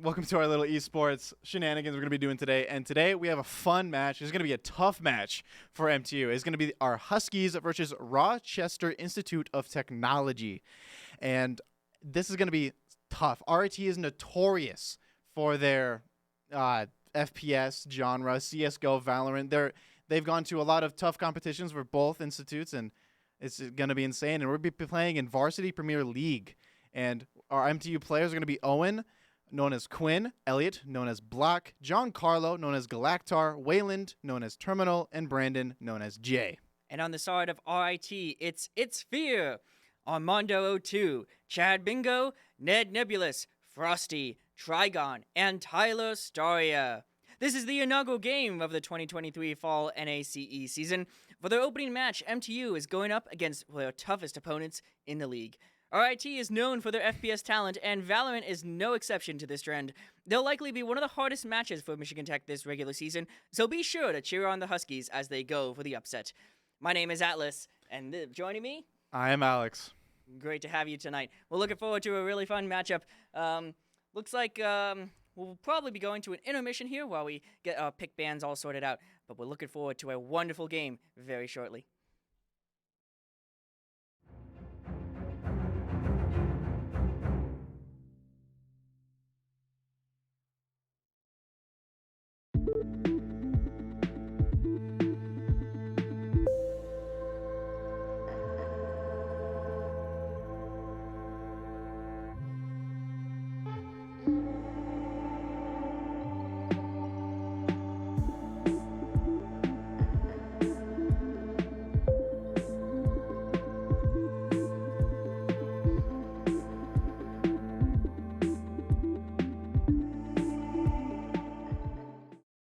Welcome to our little esports shenanigans we're going to be doing today. And today we have a fun match. It's going to be a tough match for MTU. It's going to be our Huskies versus Rochester Institute of Technology. And this is going to be tough. RIT is notorious for their FPS genre, CSGO, Valorant. They've gone to a lot of tough competitions for both institutes, and it's going to be insane. And we'll be playing in Varsity Premier League. And our MTU players are going to be Owen, known as Quinn, Elliot, known as Block, John Carlo, known as Galactar, Wayland, known as Terminal, and Brandon, known as Jay. And on the side of RIT, it's Fear, Armando 02, Chad Bingo, Ned Nebulous, Frosty, Trigon, and Tyler Staria. This is the inaugural game of the 2023 Fall NACE season. For their opening match, MTU is going up against their toughest opponents in the league. RIT is known for their FPS talent, and Valorant is no exception to this trend. They'll likely be one of the hardest matches for Michigan Tech this regular season, so be sure to cheer on the Huskies as they go for the upset. My name is Atlas, and joining me? I am Alex. Great to have you tonight. We're looking forward to a really fun matchup. Looks like we'll probably be going to an intermission here while we get our pick bands all sorted out, but we're looking forward to a wonderful game very shortly.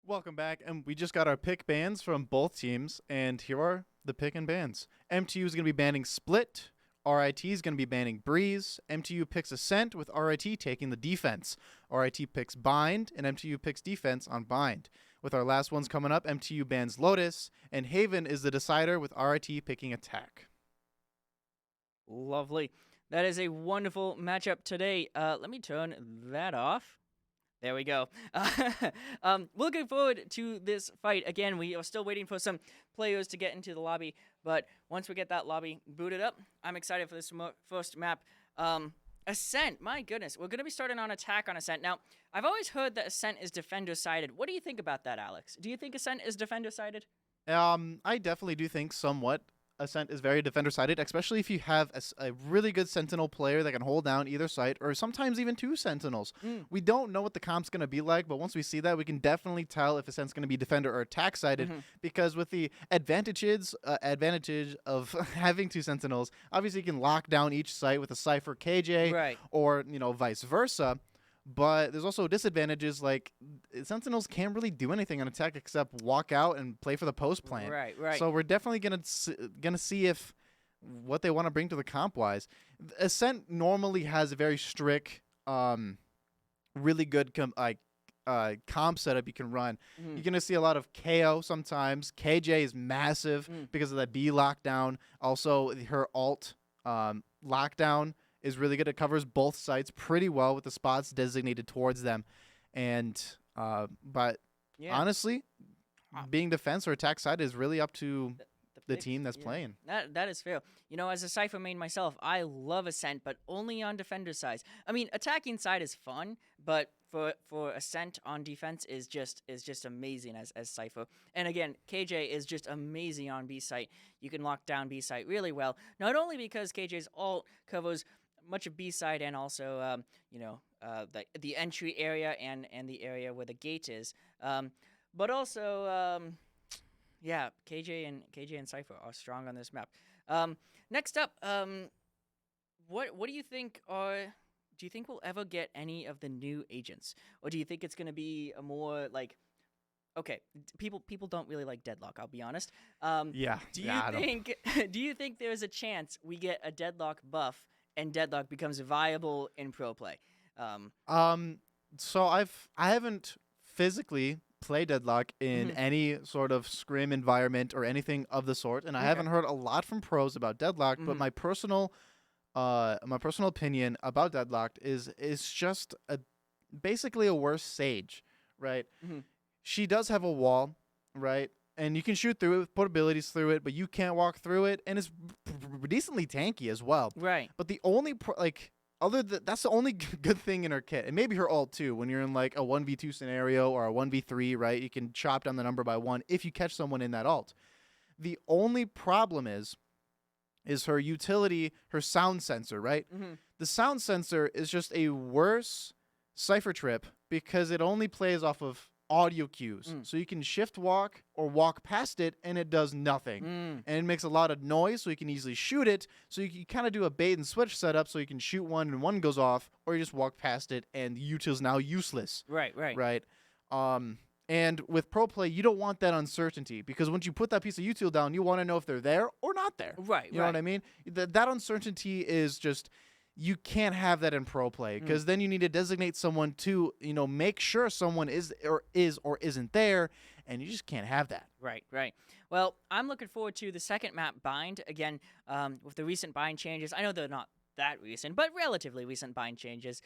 Welcome back, and we just got our pick bans from both teams, and here are the pick and bans. MTU is going to be banning Split, RIT is going to be banning Breeze, MTU picks Ascent with RIT taking the defense, RIT picks Bind, and MTU picks defense on Bind. With our last ones coming up, MTU bans Lotus, and Haven is the decider with RIT picking Attack. Lovely. That is a wonderful matchup today. Let me turn that off. There we go. Looking forward to this fight. Again, we are still waiting for some players to get into the lobby, but once we get that lobby booted up, I'm excited for this first map. Ascent, my goodness. We're going to be starting on Attack on Ascent. Now, I've always heard that Ascent is defender-sided. What do you think about that, Alex? Do you think Ascent is defender-sided? I definitely do think somewhat Ascent is very defender-sided, especially if you have a really good Sentinel player that can hold down either side, or sometimes even two Sentinels. We don't know what the comp's going to be like, but once we see that, we can definitely tell if Ascent's going to be defender or attack-sided, because with the advantage of having two Sentinels, obviously you can lock down each site with a Cypher KJ, right, or vice versa. But there's also disadvantages, like Sentinels can't really do anything on attack except walk out and play for the post plant. Right. So we're definitely gonna see if what they want to bring to the comp wise. Ascent normally has a very strict, really good comp setup you can run. You're gonna see a lot of KO sometimes. KJ is massive because of that B lockdown. Also, her alt lockdown is really good. It covers both sites pretty well with the spots designated towards them. And but honestly, being defense or attack side is really up to the team that's playing. That is fair. As a Cypher main myself, I love Ascent, but only on defender sides. I mean, attacking side is fun, but for Ascent on defense is just amazing as Cypher. And again, KJ is just amazing on B site. You can lock down B site really well, not only because KJ's ult covers much of B side and also the entry area and the area where the gate is, but also KJ and Cypher are strong on this map. Next up, what do you think do you think we'll ever get any of the new agents, or do you think it's going to be a more like, okay, people don't really like Deadlock, I'll be honest. Do you think there's a chance we get a Deadlock buff and Deadlock becomes viable in pro play? So I haven't physically played Deadlock in any sort of scrim environment or anything of the sort, and I haven't heard a lot from pros about Deadlock, but my personal opinion about Deadlocked is just basically a worse Sage, right? Hmm. She does have a wall, right? And you can shoot through it, put abilities through it, but you can't walk through it, and it's decently tanky as well. Right. But the only that's the only good thing in her kit, and maybe her ult too. When you're in like a 1v2 scenario or a 1v3, right? You can chop down the number by 1 if you catch someone in that ult. The only problem is her utility, her sound sensor, right? Hmm. The sound sensor is just a worse cipher trip because it only plays off of audio cues. So you can shift walk or walk past it and it does nothing. And it makes a lot of noise so you can easily shoot it. So you can kind of do a bait and switch setup so you can shoot one and one goes off, or you just walk past it and the util is now useless. Right. Right. And with pro play, you don't want that uncertainty because once you put that piece of util down, you want to know if they're there or not there. Right. You know what I mean? That uncertainty is just, you can't have that in pro play because then you need to designate someone to, make sure someone is or isn't there, and you just can't have that. Right. Well, I'm looking forward to the second map, Bind. Again, with the recent Bind changes. I know they're not that recent, but relatively recent Bind changes.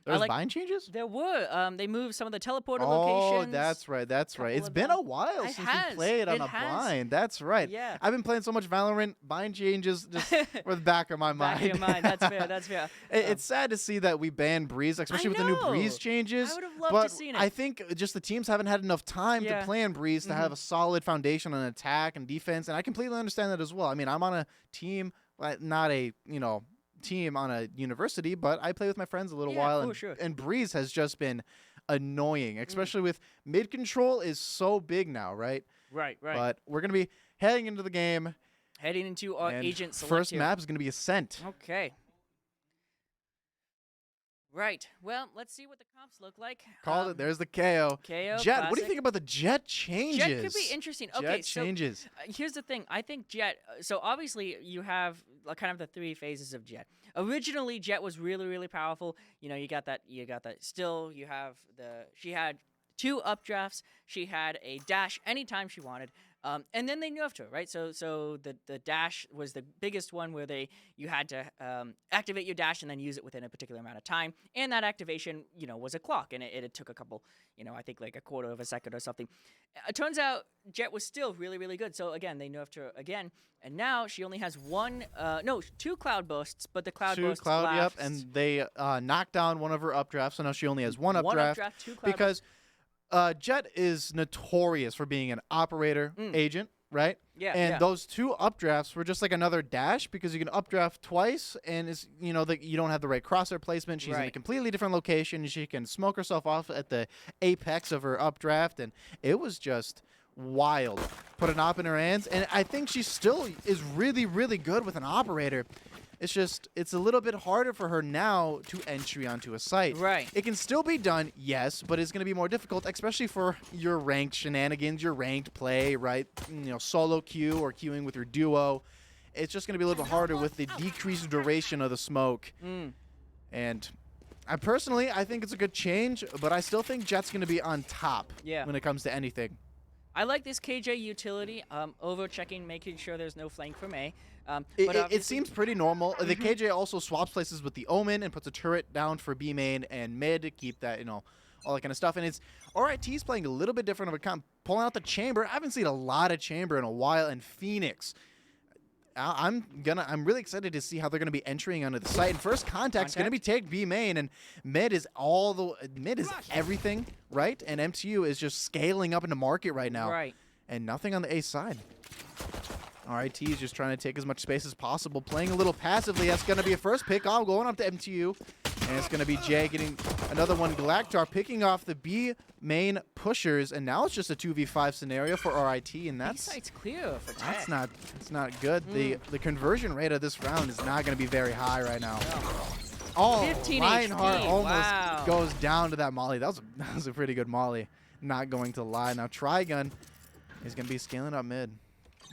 There's bind changes? There were. They moved some of the teleporter Oh, locations. that's right. couple It's of been them. a while It since has. we played on It a has. bind. That's right. Yeah. I've been playing so much Valorant, bind changes just were the back of my mind. Back of your mind. That's fair. It's sad to see that we banned Breeze, especially with the new Breeze know. changes. I would have loved but to seen it. I think just the teams haven't had enough time to Yeah. play on Breeze to have a solid foundation on attack and defense, and I completely understand that as well. I mean, I'm on a team, not a team on a university, but I play with my friends a little while, for and, sure. and Breeze has just been annoying, especially with mid control is so big now, right? Right. But we're gonna be heading into the game. Heading into our and agent select first here. map is gonna be Ascent. Okay. Right. Well, let's see what the comps look like. Called it. There's the KO. KO. Jet. What do you classic. think about the Jet changes? Jet could be interesting. Okay, Jet so changes. here's the thing. I think Jet. So obviously you have kind of the three phases of Jet. Originally, Jet was really powerful. You got that. Still, you have she had 2 updrafts. She had a dash anytime she wanted. And then they nerfed her, right? So the dash was the biggest one where you had to activate your dash and then use it within a particular amount of time. And that activation, was a clock, and it took a couple, I think like a quarter of a second or something. It turns out Jet was still really good. So again, they nerfed her again, and now she only has 2 cloud bursts, but the cloud bursts last. and they knocked down one of her updrafts, so now she only has one One updraft, updraft, 2 cloud because Jet is notorious for being an operator agent, right? Yeah, And yeah. those 2 updrafts were just like another dash because you can updraft twice, and it's you don't have the right crosshair placement. She's in a Right. completely different location. She can smoke herself off at the apex of her updraft, and it was just wild. Put an op in her hands, and I think she still is really good with an operator. It's a little bit harder for her now to entry onto a site. Right. It can still be done, yes, but it's going to be more difficult, especially for your ranked shenanigans, your ranked play, right? Solo queue or queuing with your duo. It's just going to be a little bit harder with the decreased duration of the smoke. And I think it's a good change, but I still think Jet's going to be on top when it comes to anything. I like this KJ utility. Over checking, making sure there's no flank from A. But It obviously- seems pretty normal. The KJ also swaps places with the Omen and puts a turret down for B main and mid to keep that, all that kind of stuff. And it's RIT's playing a little bit different of a comp, pulling out the Chamber. I haven't seen a lot of Chamber in a while, and Phoenix. I'm really excited to see how they're gonna be entering onto the site. And first contact's gonna be take B main, and mid is everything, right? And MTU is just scaling up into market right now. Right. And nothing on the A side. RIT is just trying to take as much space as possible, playing a little passively. That's going to be a first pick off, going up to MTU. And it's going to be Jay getting another one. Galactar picking off the B main pushers. And now it's just a 2v5 scenario for RIT. And that's Site's clear for Tech. that's not good. The conversion rate of this round is not going to be very high right now. No. Oh, 15 Reinhardt HP, almost wow. goes down to that molly. That was a pretty good molly. Not going to lie. Now Trigun is going to be scaling up mid.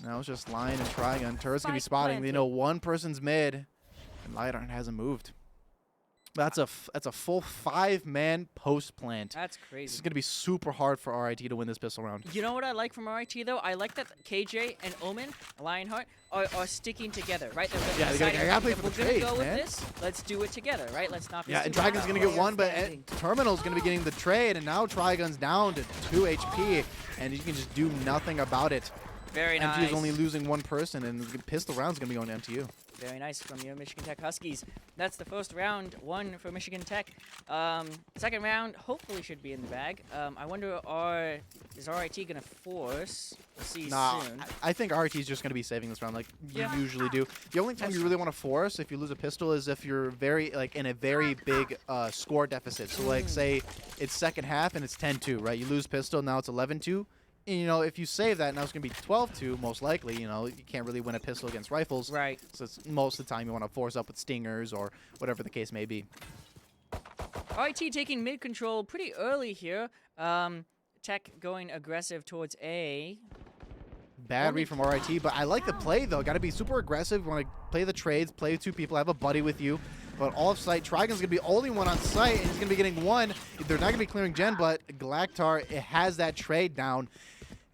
Now it's just Lion and Trigun. Turret's going to be Spike spotting. planted. They know one person's mid, and Lightheart hasn't moved. That's a full 5-man post plant. That's This is crazy. gonna be super hard for RIT to win this pistol round. You know what I like from RIT though? I like that KJ and Omen, Lionheart, are sticking together, right? They're Yeah, they deciding, gotta play if for we're the gonna trade, go with man. this, let's do it together, right? Let's not be Yeah, and super Trigun's gonna bad. get one, but Terminal's gonna be getting the trade, and now Trigun's down to 2 HP, and you can just do nothing about it. Very MTU nice. is only losing one person, and the pistol round's gonna be going to MTU. Very nice from your Michigan Tech Huskies. That's the first round, one for Michigan Tech. Second round hopefully should be in the bag. I wonder, is RIT gonna force? We'll see Nah, soon. I think RIT is just gonna be saving this round, like Yeah. you usually do. The only time you really want to force if you lose a pistol is if you're in a very big score deficit. So like say it's second half and it's 10-2, right? You lose pistol, now it's 11-2. And, you know, if you save that, now it's going to be 12-2, most likely. You know, you can't really win a pistol against rifles. Right. So it's most of the time you want to force up with stingers or whatever the case may be. RIT taking mid control pretty early here. Tech going aggressive towards A. Bad read from RIT, but I like the play, though. Got to be super aggressive. Want to play the trades, play with two people, have a buddy with you. But off-site, Trigun's going to be only one on site, and he's going to be getting one. They're not going to be clearing Gen, but Galactar, it has that trade down.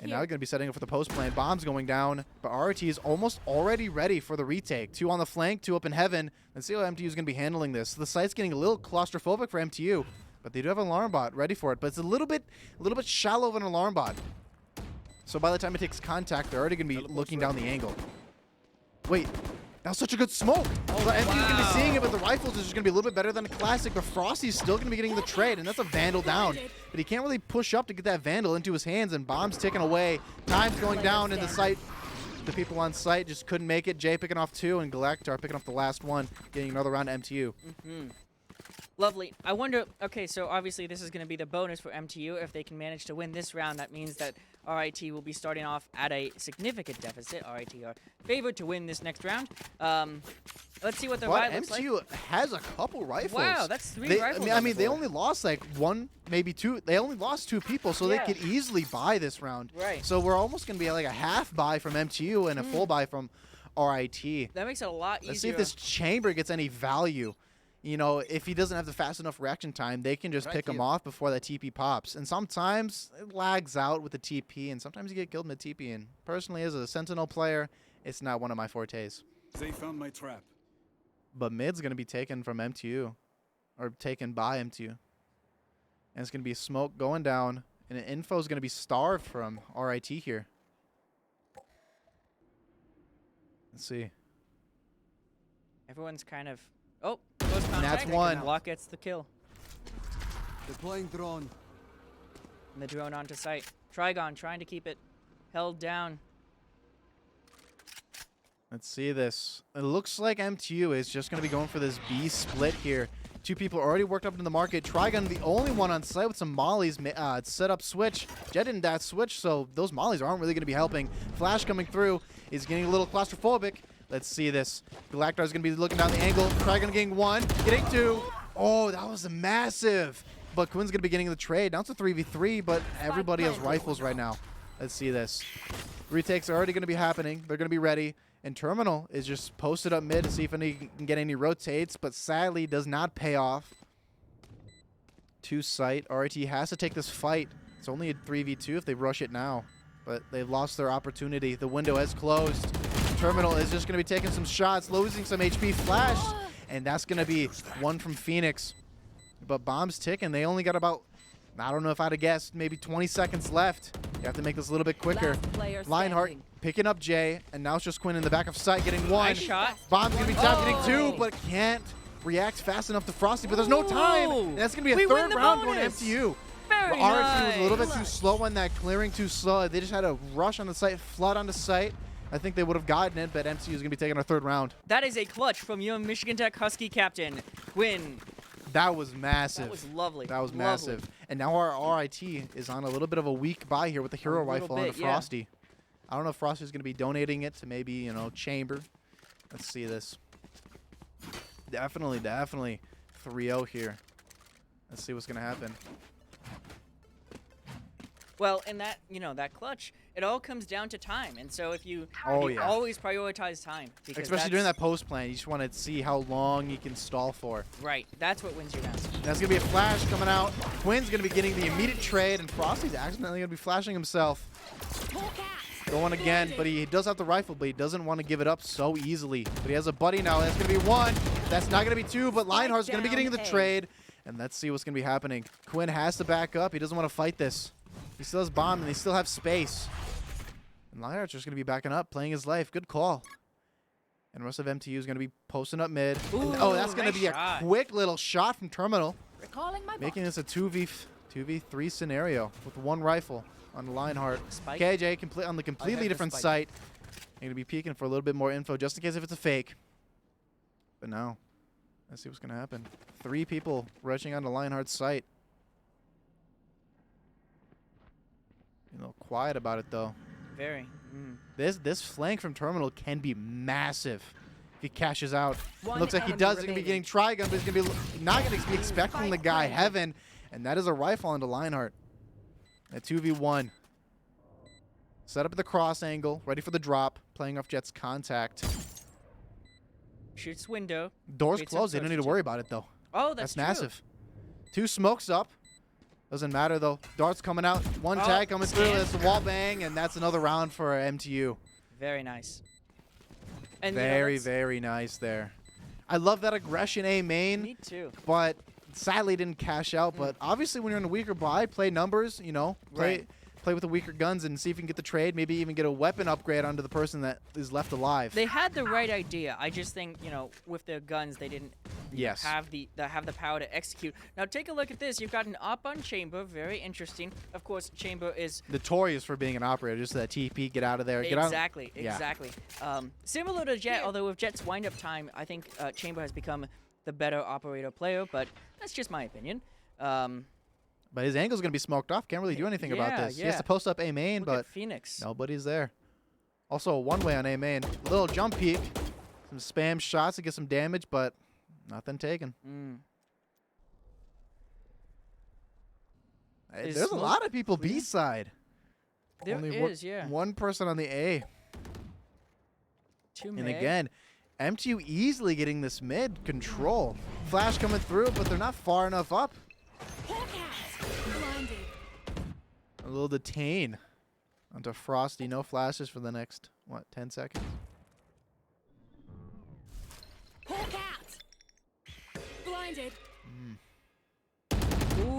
And now they're going to be setting up for the post plan. Bombs going down, but RT is almost already ready for the retake. 2 on the flank, 2 up in heaven. Let's see how MTU is going to be handling this. The site's getting a little claustrophobic for MTU, but they do have an alarm bot ready for it. But it's a little bit shallow of an alarm bot. So by the time it takes contact, they're already going to be looking down the angle. Wait. That was such a good smoke. So MTU's going to be seeing it, but the rifles is just going to be a little bit better than a classic. But Frosty's still going to be getting the trade, and that's a Vandal down. But he can't really push up to get that Vandal into his hands, and Bomb's ticking away. Time's going down in the site. The people on site just couldn't make it. Jay picking off 2, and Galactar picking off the last one, getting another round to MTU. Lovely. I wonder, okay, so obviously this is going to be the bonus for MTU. If they can manage to win this round, that means that RIT will be starting off at a significant deficit. RIT are favored to win this next round. Let's see what the But ride looks like. MTU has a couple rifles. Wow, that's 3 rifles. I on the mean, they board. only lost like 1, maybe 2. They only lost 2 people, so Yeah. they could easily buy this round. Right. So we're almost going to be like a half buy from MTU and a full buy from RIT. That makes it a lot easier. Let's see if this chamber gets any value. You know, if he doesn't have the fast enough reaction time, they can just pick him off before that TP pops. And sometimes it lags out with the TP, and sometimes you get killed mid TP. And personally, as a Sentinel player, it's not one of my fortes. They found my trap. But mid's going to be taken from MTU, or taken by MTU. And it's going to be smoke going down, and info is going to be starved from RIT here. Let's see. Everyone's kind of... Oh, close contact. that's one. Block gets the kill. Deploying drone. And the drone onto site. Trigon trying to keep it held down. Let's see this. It looks like MTU is just going to be going for this B split here. 2 people already worked up into the market. Trigon, the only one on site with some mollies. Set up switch. Jet didn't that switch, so those mollies aren't really going to be helping. Flash coming through is getting a little claustrophobic. Let's see this. Galactar is going to be looking down the angle. Trigon getting 1, getting 2. Oh, that was massive. But Quinn's going to be getting the trade. Now it's a 3v3, but everybody has rifles right now. Let's see this. Retakes are already going to be happening. They're going to be ready. And Terminal is just posted up mid to see if he can get any rotates, but sadly does not pay off. 2 site. RIT has to take this fight. It's only a 3v2 if they rush it now. But they've lost their opportunity. The window has closed. Terminal is just going to be taking some shots, losing some HP. Flash, and that's going to be 1 from Phoenix. But bomb's ticking. They only got about, I don't know if I'd have guessed, maybe 20 seconds left. You have to make this a little bit quicker. Lionheart picking up Jay, and now it's just Quinn in the back of sight getting 1. Nice shot. Bomb's going to be tapped, getting 2, but can't react fast enough to Frosty. But there's no time. And that's going to be a We win third the round going to bonus. MTU. Very But RT was a little bit nice. too slow on that, clearing too slow. They just had a rush on the site, flood on the site. I think they would have gotten it, but MTU is going to be taking our 3rd round. That is a clutch from young Michigan Tech Husky captain, Quinn. That was massive. That was lovely. That was Lovely. massive. And now our RIT is on a little bit of a weak buy here with the hero little rifle on bit, the yeah. Frosty. I don't know if Frosty's going to be donating it to maybe, you know, Chamber. Let's see this. Definitely 3-0 here. Let's see what's going to happen. Well, in that, you know, that clutch, it all comes down to time. And so if you, Oh, you yeah. always prioritize time. Because Especially during that's- that post plan, you just want to see how long you can stall for. Right, that's what wins your match. That's going to be a flash coming out. Quinn's going to be getting the immediate trade, and Frosty's accidentally going to be flashing himself. Going again, but he does have the rifle, but he doesn't want to give it up so easily. But he has a buddy now. That's going to be one. That's not going to be two, but Lionheart's going to be getting the trade. And let's see what's going to be happening. Quinn has to back up. He doesn't want to fight this. He still has bomb, and they still have space. And Lionheart's just going to be backing up, playing his life. Good call. And the rest of MTU is going to be posting up mid. Ooh, And, oh, that's going to nice be shot. a quick little shot from Terminal, Recalling my making this a 2v3 scenario with one rifle on Lionheart. Spike. KJ on the completely the different spike. site. Going to be peeking for a little bit more info just in case if it's a fake. But now, let's see what's going to happen. 3 people rushing onto Lionheart's site. A little quiet about it though. Very. This flank from Terminal can be massive if he cashes out. One Looks like he enemy does. He's going to be remaining. getting Trigun, but he's going to be not going to be expecting the guy Heaven. And that is a rifle onto Lionheart. A 2v1. Set up at the cross angle, ready for the drop, playing off Jet's contact. Shoots window. Doors Waits up closed. They don't first, need to too. worry about it though. Oh, That's true. massive. 2 smokes up. Doesn't matter though. Darts coming out. One Oh, tag coming through. scan. That's a wall bang, and that's another round for MTU. Very nice. And you know, Very, that's- very nice there. I love that aggression A main, Me too. but sadly didn't cash out. But obviously, when you're in a weaker buy, play numbers. You know, play with the weaker guns and see if you can get the trade. Maybe even get a weapon upgrade onto the person that is left alive. They had the right idea. I just think, with their guns, they didn't Yes. have the power to execute. Now take a look at this. You've got an op on Chamber. Very interesting. Of course, Chamber is Notorious for being an operator. Just that TP, get out of there. Get out. exactly. Yeah. Similar to Jet, although with Jet's wind-up time, I think Chamber has become the better operator player. But that's just my opinion. But his angle's going to be smoked off. Can't really do anything about Yeah, this. He has yeah. to post up A main, Look but at Phoenix. nobody's there. Also, a one-way on A main. Little jump peek. Some spam shots to get some damage, but nothing taken. Hey, Is there's a smoke lot of people clear? B-side. There Only is, yeah. one person on the A. 2 And mid. again, MTU easily getting this mid control. Flash coming through, but they're not far enough up. Blinded. A little detain onto Frosty. No flashes for the next, 10 seconds? Hawk out. Blinded.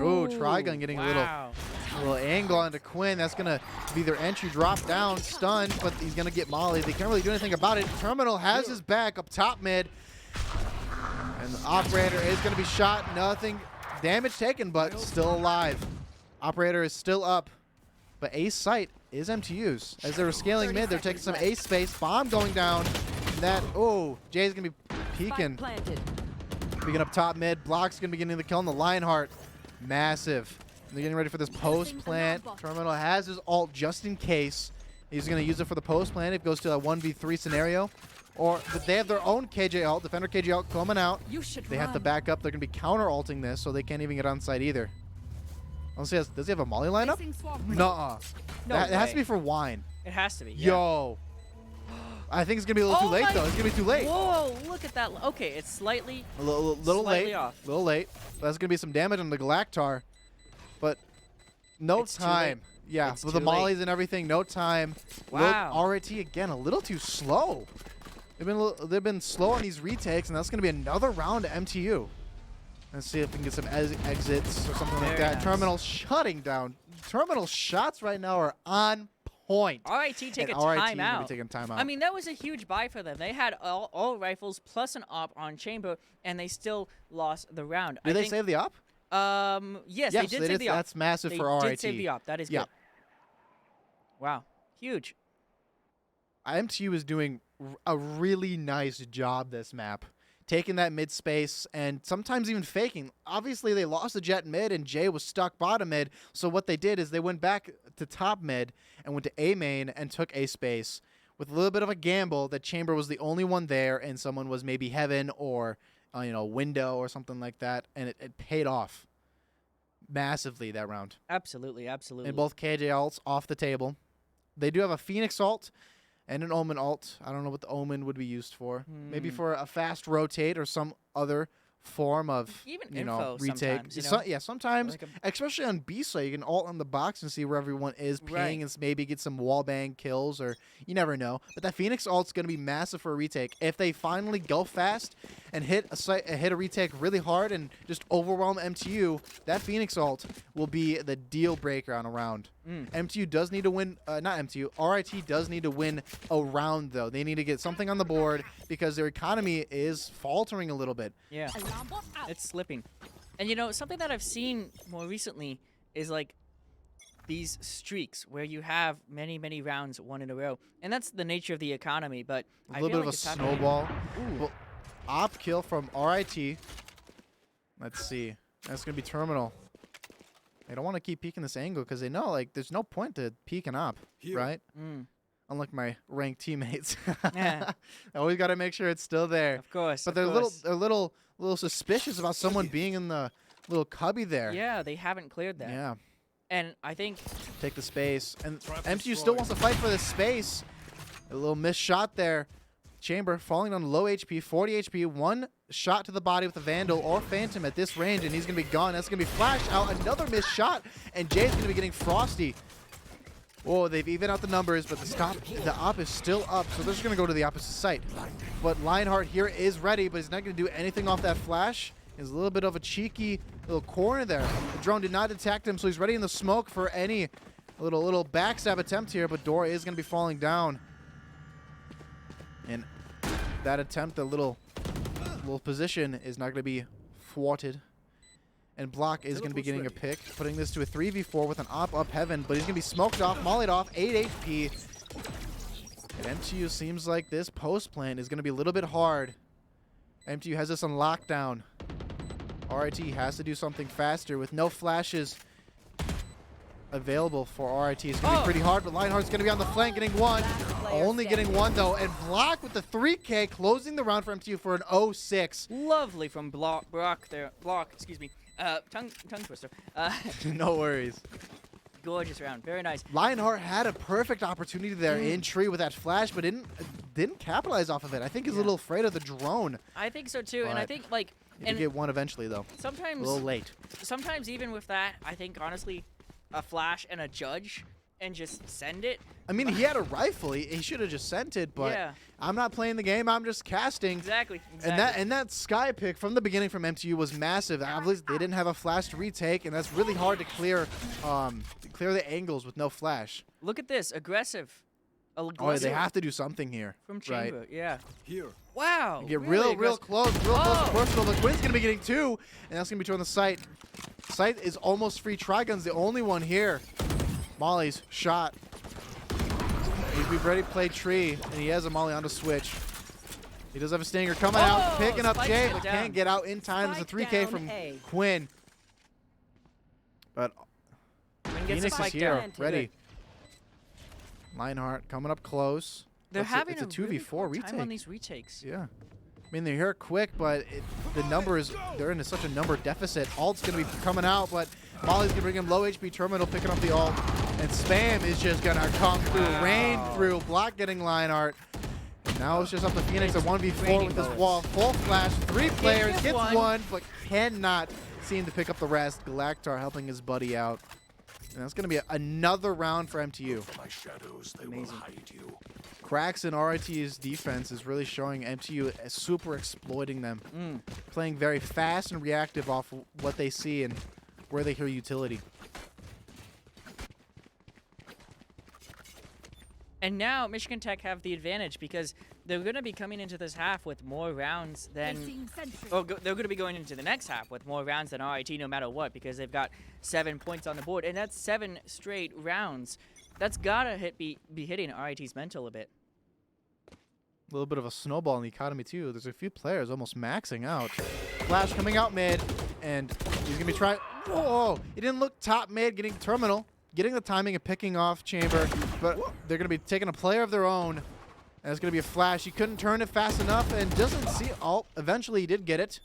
Ooh, Trigun getting a little angle onto Quinn. That's going to be their entry. Drop down, stunned, but he's going to get Molly. They can't really do anything about it. Terminal has his back up top mid. And the operator is going to be shot. Nothing damage taken, but still alive. Operator is still up. But ace site is MTU's. As they were scaling 30 mid, they're taking some seconds ace space. Bomb going down. And that, Jay's going to be peeking. Spike planted. Peeking up top mid. Block's going to be getting the kill on the Lionheart. Massive. They're getting ready for this post plant. Terminal has his ult just in case. He's going to use it for the post plant. It goes to a 1v3 scenario. Or but they have their own KJ ult. Defender KJ ult coming out. You should They have to run. back up. They're going to be counter ulting this, so they can't even get on site either. Does he have a Molly lineup? Placing swamp grenade. Nuh-uh. No That it has to way. be for wine. It has to be. Yeah. Yo. I think it's going to be a little Oh too late, my- though. It's going to be too late. Whoa, look at that. Okay, it's slightly. A little Slightly late. off. A little late. That's going to be some damage on the Galactar. But no It's too late. time. Yeah, It's with the too late. mollies and everything, no time. Wow. RIT again, a little too slow. They've been slow on these retakes, and that's going to be another round to MTU. Let's see if we can get some exits or something like Very that. nice. Terminal shutting down. Terminal shots right now are on point. RIT take a And RIT is gonna be timeout. taking timeout. I mean, that was a huge buy for them. They had all rifles plus an op on Chamber, and they still lost the round. Did I they think, save the op? Yes, Yes, they did save the op. That's massive They for RIT. did save the op. That is Yeah. good. Wow, huge. MTU is doing a really nice job this map. Taking that mid space and sometimes even faking. Obviously, they lost the Jet mid and Jay was stuck bottom mid. So what they did is they went back to top mid and went to A main and took A space with a little bit of a gamble that Chamber was the only one there and someone was maybe Heaven or Window or something like that. And it paid off massively that round. Absolutely, absolutely. And both KJ ults off the table. They do have a Phoenix ult and an Omen ult. I don't know what the Omen would be used for. Maybe for a fast rotate or some other form of Even you know, info retake. sometimes, you know? Yeah, sometimes, Like especially on B side, you can ult on the box and see where everyone is, ping, Right. and maybe get some wallbang kills, or you never know. But that Phoenix ult's going to be massive for a retake. If they finally go fast and hit a retake really hard and just overwhelm MTU, that Phoenix ult will be the deal breaker on a round. MTU does need to win, not MTU, RIT does need to win a round, though. They need to get something on the board because their economy is faltering a little bit. Yeah. Alarm bot out. It's slipping. And you know, something that I've seen more recently is like these streaks where you have many, many rounds won in a row. And that's the nature of the economy, but A I little feel bit like of a it's happening. snowball. Well, op kill from RIT. Let's see. That's going to be Terminal. They don't want to keep peeking this angle because they know, like, there's no point to peek an op, Here. right? Mm, Unlike my ranked teammates. Yeah. I always got to make sure it's still there. of course. But of they're course. little suspicious about someone being in the little cubby there. Yeah, they haven't cleared that. Yeah. And I think Take the space. And Trap MTU still destroyed. wants to fight for this space. A little missed shot there. Chamber falling on low HP, 40 HP. One shot to the body with a Vandal or Phantom at this range, and he's going to be gone. That's going to be Flash out. Another missed shot, and Jay's going to be getting Frosty. Whoa, they've evened out the numbers, but the op is still up, so they're just going to go to the opposite site. But Lionheart here is ready, but he's not going to do anything off that Flash. There's a little bit of a cheeky little corner there. The drone did not detect him, so he's ready in the smoke for any little backstab attempt here, but Dora is going to be falling down. And that attempt, the little position, is not going to be thwarted. And Block is going to be getting a pick, putting this to a 3v4 with an op up heaven, but he's going to be smoked off, mollied off, 8 HP. And MTU seems like this post plan is going to be a little bit hard. MTU has this on lockdown. RIT has to do something faster with no flashes available for RIT. It's going to be pretty hard, but Lionheart's going to be on the flank, getting one. Only getting one, though. And Block with the 3K, closing the round for MTU for an 0-6. lovely from Block there. Block, excuse me. Tongue twister. No worries. Gorgeous round. Very nice. Lionheart had a perfect opportunity there in tree with that flash, but didn't capitalize off of it. I think he's a little afraid of the drone. I think so too, and I But think like He can get one eventually, though. A sometimes little late. sometimes even with that, I think honestly, a flash and a judge and just send it. I mean, he had a rifle. He should have just sent it, but Yeah. I'm not playing the game. I'm just casting. Exactly. And that sky pick from the beginning from MTU was massive. Obviously, they didn't have a flash to retake, and that's really hard to clear the angles with no flash. Look at this, aggressive. Oh, Aggressive they have to do something here. from right? chamber. Yeah. Here. Wow. Get really real aggressive. close and Oh. personal. The Quinn's gonna be getting two, and that's gonna be two on the site. Site is almost free. Trigun's the only one here. Molly's shot. He's be ready to play tree, and he has a Molly on to switch. He does have a stinger coming out, picking up spikes Jay, it but down. can't get out in time. There's a Spike 3K down from A. Quinn. But Quinn gets Phoenix a is spike here, down. ready. Lionheart coming up close. They're It's having a 2v4 really hard retake. time on these retakes. Yeah. I mean, they're here quick, but the numbers, they're in such a number deficit. Alt's going to be coming out, but Molly's going to bring him low HP terminal, picking up the alt. And Spam is just going to come through, rain through, Block getting Lionheart. Now it's just up to Phoenix, a 1v4 raining with this bullets. wall. Full flash, three players, get gets one. one, but cannot seem to pick up the rest. Galactar helping his buddy out. And that's going to be another round for MTU. My shadows, they Amazing. will hide you. Cracks in RIT's defense is really showing MTU as super exploiting them. Playing very fast and reactive off what they see and where they hear utility. And now Michigan Tech have the advantage because they're going to be coming into this half with more rounds than Placing sentry. they're going to be going into the next half with more rounds than RIT no matter what because they've got 7 points on the board and that's 7 straight rounds. That's got to be hitting RIT's mental a bit. A little bit of a snowball in the economy too. There's a few players almost maxing out. Flash coming out mid, and he's going to be trying. Whoa! He didn't look top mid, getting terminal, getting the timing and picking off chamber, but they're going to be taking a player of their own. And it's going to be a flash. He couldn't turn it fast enough and doesn't see. Oh, eventually he did get it.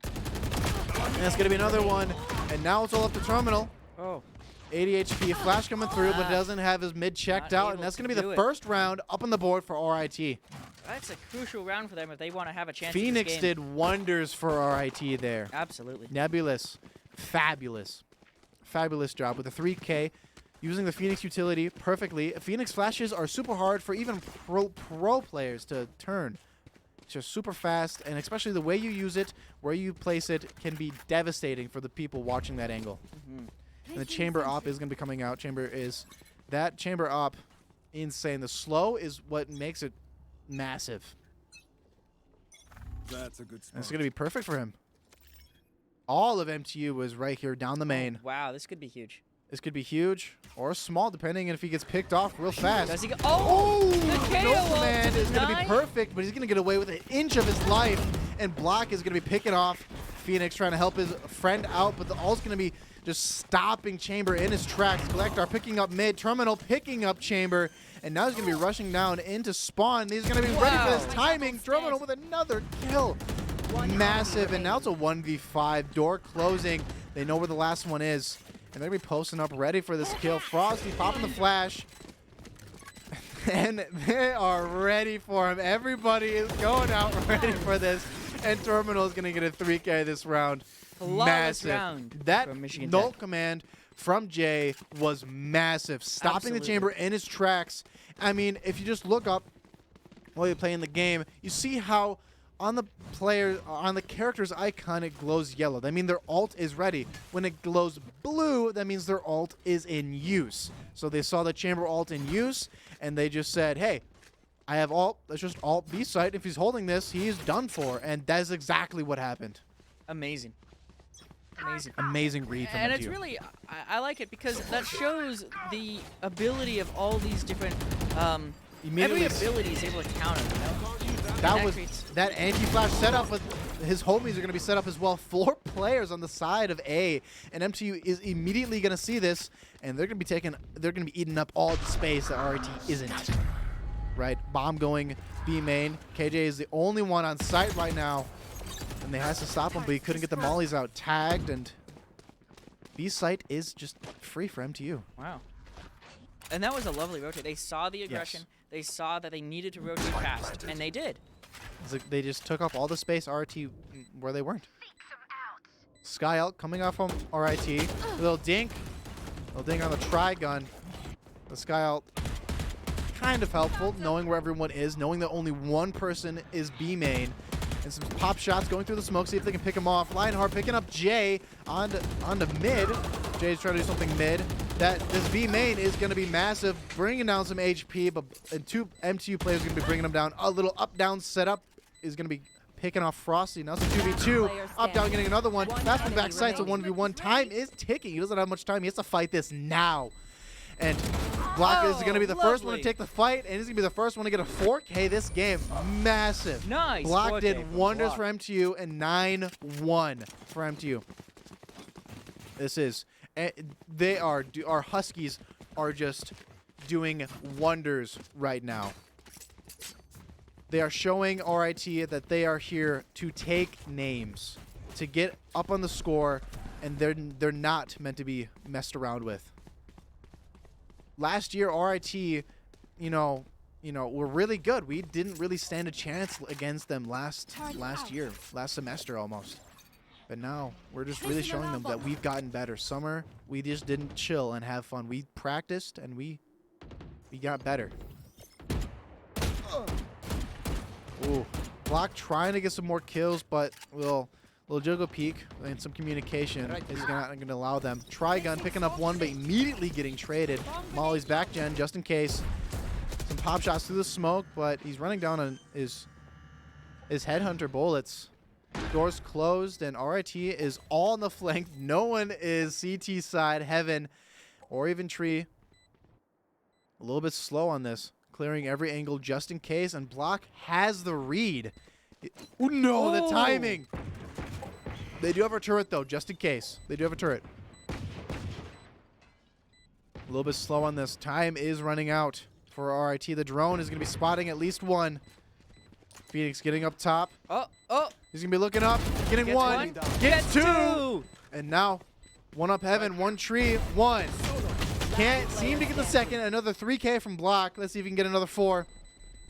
And it's going to be another one. And now it's all up to terminal. Oh. 80 HP, flash coming through, but doesn't have his mid checked Not out, able and that's to going to be do the it. first round up on the board for RIT. That's a crucial round for them if they want to have a chance. at Phoenix this game. did wonders for RIT there. Absolutely. Nebulous, fabulous job with the 3K, using the Phoenix utility perfectly. Phoenix flashes are super hard for even pro players to turn. It's just super fast, and especially the way you use it, where you place it, can be devastating for the people watching that angle. And the chamber op is going to be coming out. That chamber op, insane. The slow is what makes it massive. That's a good spot. It's going to be perfect for him. All of MTU was right here down the main. Wow, this could be huge. This could be huge or small, depending on if he gets picked off real fast. Does he go? Oh, the No KO command is going to be deny. perfect, but he's going to get away with an inch of his life. And Block is going to be picking off Phoenix, trying to help his friend out, but the ult's going to be just stopping Chamber in his tracks. Collector picking up mid, Terminal picking up Chamber, and now he's going to be rushing down into spawn. He's going to be ready for this timing. Terminal with another kill. Massive, and now it's a 1v5. Door closing. They know where the last one is, and they're going to be posting up ready for this kill. Frosty popping the flash, and they are ready for him. Everybody is going out ready for this, and Terminal is going to get a 3K this round. Flawless Massive. round That from Michigan null Tech. command from Jay was massive, stopping the Absolutely. chamber in his tracks. I mean, if you just look up while you're playing the game, you see how on the character's icon it glows yellow. That means their ult is ready. When it glows blue, that means their ult is in use. So they saw the chamber ult in use, and they just said, hey, I have ult. Let's just ult B site. If he's holding this, he's done for. And that's exactly what happened. Amazing. Amazing. Amazing read from And him it's too. really, I like it because that shows the ability of all these different, every Immediately ability is able to counter, you know? That was creates- that anti-flash setup with his homies are going to be set up as well. 4 players on the side of A, and MTU is immediately going to see this, and they're going to be eating up all the space that RIT isn't. Right, bomb going B main. KJ is the only one on site right now, and they has to stop him, but he couldn't get the mollies out. Tagged, and B site is just free for MTU. Wow. And that was a lovely rotate. They saw the aggression. Yes. They saw that they needed to rotate fast, and they did. It's like they just took up all the space RIT where they weren't. Sky out coming off from RIT. Little dink on the tri-gun. The Sky out kind of helpful, knowing where everyone is, knowing that only one person is B main. And some pop shots going through the smoke, see if they can pick him off. Lionheart picking up Jay onto mid. Jay's trying to do something mid. This B main is going to be massive, bringing down some HP, but and 2 MTU players are going to be bringing them down. A little up-down setup is going to be picking off Frosty. Now it's a 2v2. Up-down getting another one. Fast one back sight, so 1v1. Time is ticking. He doesn't have much time. He has to fight this now. And Block is going to be the first one to lovely. take the fight, and he's going to be the first one to get a 4K this game. Massive. Nice. Block 4K did from wonders Block. for MTU, and 9-1 for MTU. This is, our Huskies are just doing wonders right now. They are showing RIT that they are here to take names, to get up on the score, and they're not meant to be messed around with. Last year, RIT, were really good. We didn't really stand a chance against them last year, last semester almost. But now we're just really showing them that we've gotten better. Summer, we just didn't chill and have fun. We practiced and we got better. Ooh, Block trying to get some more kills, but little juggle peek and some communication is not going to allow them. Trigun picking up one, but immediately getting traded. Molly's back gen just in case. Some pop shots through the smoke, but he's running down on his headhunter bullets. Doors closed, and RIT is all on the flank. No one is CT side, heaven, or even tree. A little bit slow on this, clearing every angle just in case, and Block has the read. Oh no, the timing! They do have a turret though, just in case. They do have a turret. A little bit slow on this. Time is running out for RIT. The drone is going to be spotting at least one. Phoenix getting up top. Oh. He's going to be looking up, getting Gets one, one. gets two. Two. And now, one up heaven, one tree, one. Can't seem to get the second. Another 3K from Block. Let's see if we can get another 4.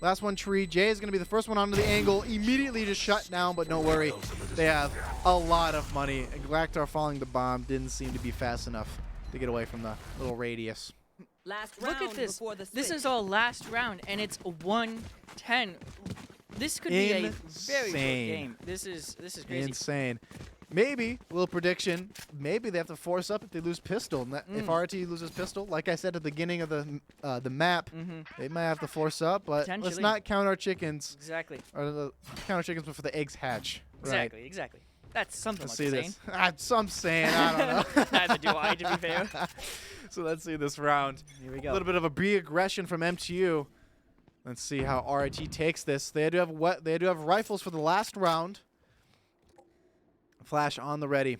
Last one, Tree. Jay is going to be the first one onto the angle. Immediately just shut down, but don't worry. They have a lot of money. And Galactar falling the bomb didn't seem to be fast enough to get away from the little radius. Last round Look at this. before the This switch. is all last round, and it's 1-10. This could be a very good Insane. game. This is crazy. Insane. Maybe, little prediction, maybe they have to force up if they lose pistol. If RT loses pistol, like I said at the beginning of the map, they might have to force up, but let's Potentially. not count our chickens. Exactly. Or count our chickens before the eggs hatch. Right. Exactly. That's something Let's like see saying. this. I'm saying, I don't know. Neither do I, to be fair. So let's see this round. Here we A go. little bit of a aggression from MTU. Let's see how RIT takes this. They do have rifles for the last round. Flash on the ready.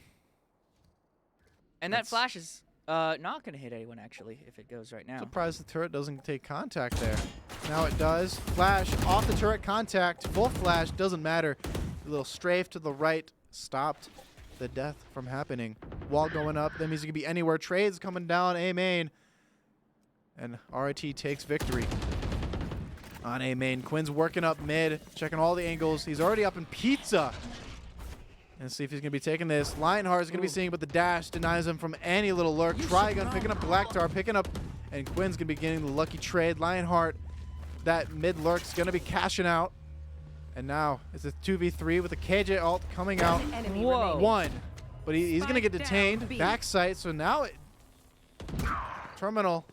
And that flash is not going to hit anyone, actually, if it goes right now. Surprised the turret doesn't take contact there. Now it does. Flash off the turret contact. Full flash, doesn't matter. A little strafe to the right stopped the death from happening. Wall going up. That means it could be anywhere. Trades coming down A main. And RIT takes victory on A main. Quinn's working up mid, checking all the angles. He's already up in pizza. And see if he's going to be taking this. Lionheart is going to be seeing, but the dash denies him from any little lurk. Trigun picking up Galactar, picking up, and Quinn's going to be getting the lucky trade. Lionheart, that mid lurk's going to be cashing out. And now it's a 2v3 with the KJ ult coming out. Enemy Whoa. remaining. 1. But he's going to get Spike detained. down B. Backside. So now Terminal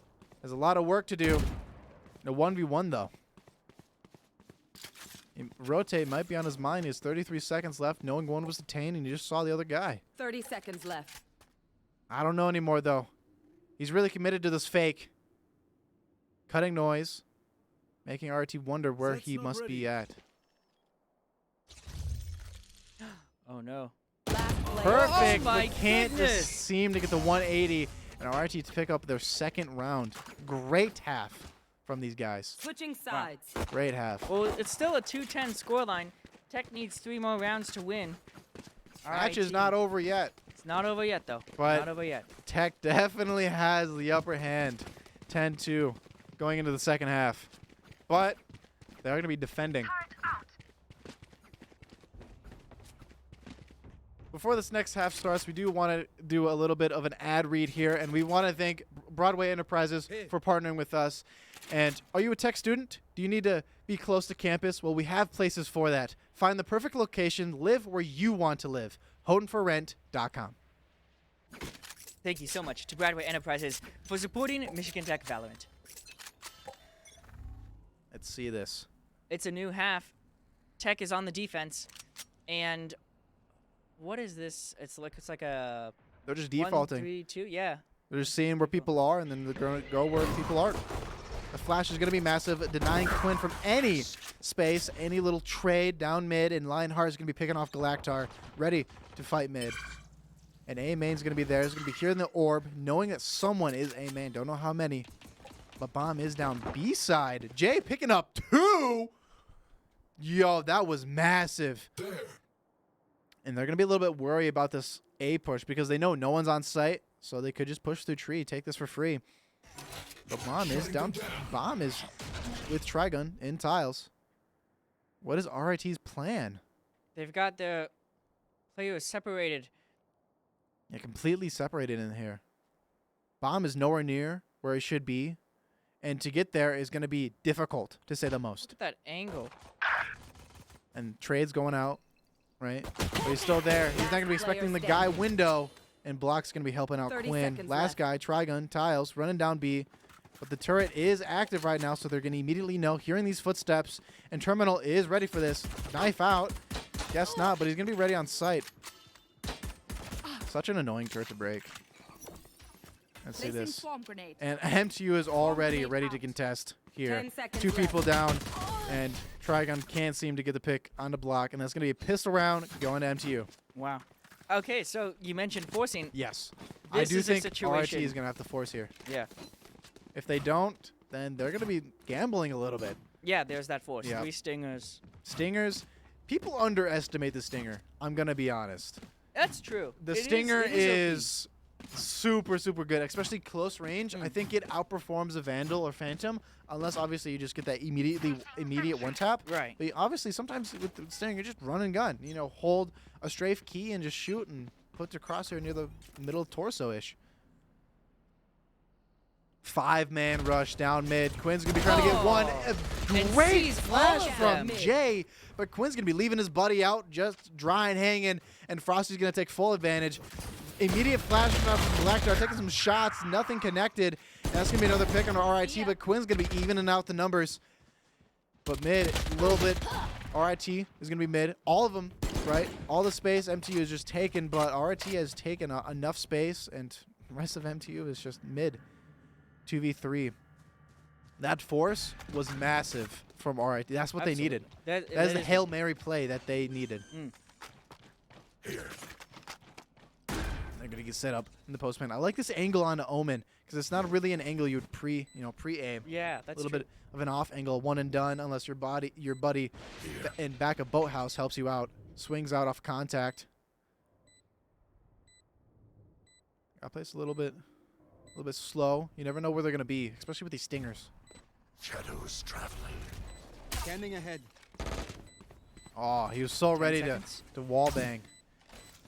has a lot of work to do. No 1v1 though. Rotate might be on his mind. He has 33 seconds left, knowing one was detained, and you just saw the other guy. 30 seconds left. I don't know anymore, though. He's really committed to this fake. Cutting noise, making RT wonder where That's he not must be at. Oh, no. Last player. Perfect, Oh my but can't goodness. just seem to get the 180, and RT to pick up their second round. Great half from these guys. Switching sides. Great half. Well, it's still a 2-10 scoreline. Tech needs 3 more rounds to win. Match is RIT. not over yet. It's not over yet, though. But- not over yet. Tech definitely has the upper hand. 10-2 going into the second half. But they're going to be defending. Before this next half starts, we do want to do a little bit of an ad read here, and we want to thank Broadway Enterprises for partnering with us. And are you a tech student? Do you need to be close to campus? Well, we have places for that. Find the perfect location. Live where you want to live. HoughtonForRent.com. Thank you so much to Broadway Enterprises for supporting Michigan Tech Valorant. Let's see this. It's a new half. Tech is on the defense, and what is this? It's like a They're just 1, defaulting. 3, 2. Yeah. They're just seeing where people are, and then they're going to go where people aren't. The flash is going to be massive, denying Quinn from any space, any little trade down mid, and Lionheart is going to be picking off Galactar, ready to fight mid. And A main's going to be there. He's going to be here in the orb, knowing that someone is A main. Don't know how many, but bomb is down B side. Jay picking up 2. Yo, that was massive. And they're going to be a little bit worried about this A push because they know no one's on site, so they could just push through tree, take this for free. But bomb is down. Bomb is with Trigun in tiles. What is RIT's plan? They've got their players separated. Yeah, completely separated in here. Bomb is nowhere near where he should be, and to get there is going to be difficult, to say the most. Look at that angle. And trade's going out, right? But he's still there. He's not going to be Last player expecting the guy standing. window, and Block's going to be helping out 30 Quinn. seconds Last left. guy, Trigun, tiles, running down B. But the turret is active right now, so they're going to immediately know, hearing these footsteps, and Terminal is ready for this. Knife out. Guess not, but he's going to be ready on sight. Such an annoying turret to break. Let's see Placing this. swarm grenade. And MTU is already ready to contest here. 10 seconds 2 left. people down, and Trigun can't seem to get the pick on the block, and that's going to be a pistol round going to MTU. Wow. Okay, so you mentioned forcing. Yes. This I do is a think RIT situation- is going to have to force here. Yeah. If they don't, then they're going to be gambling a little bit. Yeah, there's that force. Yeah. 3 stingers. Stingers, people underestimate the Stinger. I'm going to be honest. That's true. The It Stinger it OP. is super, super good, especially close range. I think it outperforms a Vandal or Phantom, unless obviously you just get that immediate one tap. Right. But obviously sometimes with the Stinger, you just run and gun. You know, hold a strafe key and just shoot and put your crosshair near the middle torso-ish. 5-man rush down mid. Quinn's going to be trying to get one. A And great sees flash all of from them. Jay, but Quinn's going to be leaving his buddy out just dry and hanging, and Frosty's going to take full advantage. Immediate flash from Galactar, taking some shots, nothing connected. That's going to be another pick on our RIT, but Quinn's going to be evening out the numbers. But mid, a little bit. RIT is going to be mid. All of them, right? All the space MTU is just taken, but RIT has taken enough space, and the rest of MTU is just mid. 2v3. That force was massive from RIT. That's what they needed. That That is the Hail Mary play that they needed. Here. They're gonna get set up in the postman. I like this angle on the Omen because it's not really an angle you'd pre-aim. Yeah, that's A little true. bit of an off angle, one and done, unless your buddy in back of Boathouse helps you out. Swings out off contact. Got placed a little bit slow. You never know where they're gonna be, especially with these stingers. Shadows traveling. Scanning ahead. Oh, he was so 10 ready seconds. to wall bang,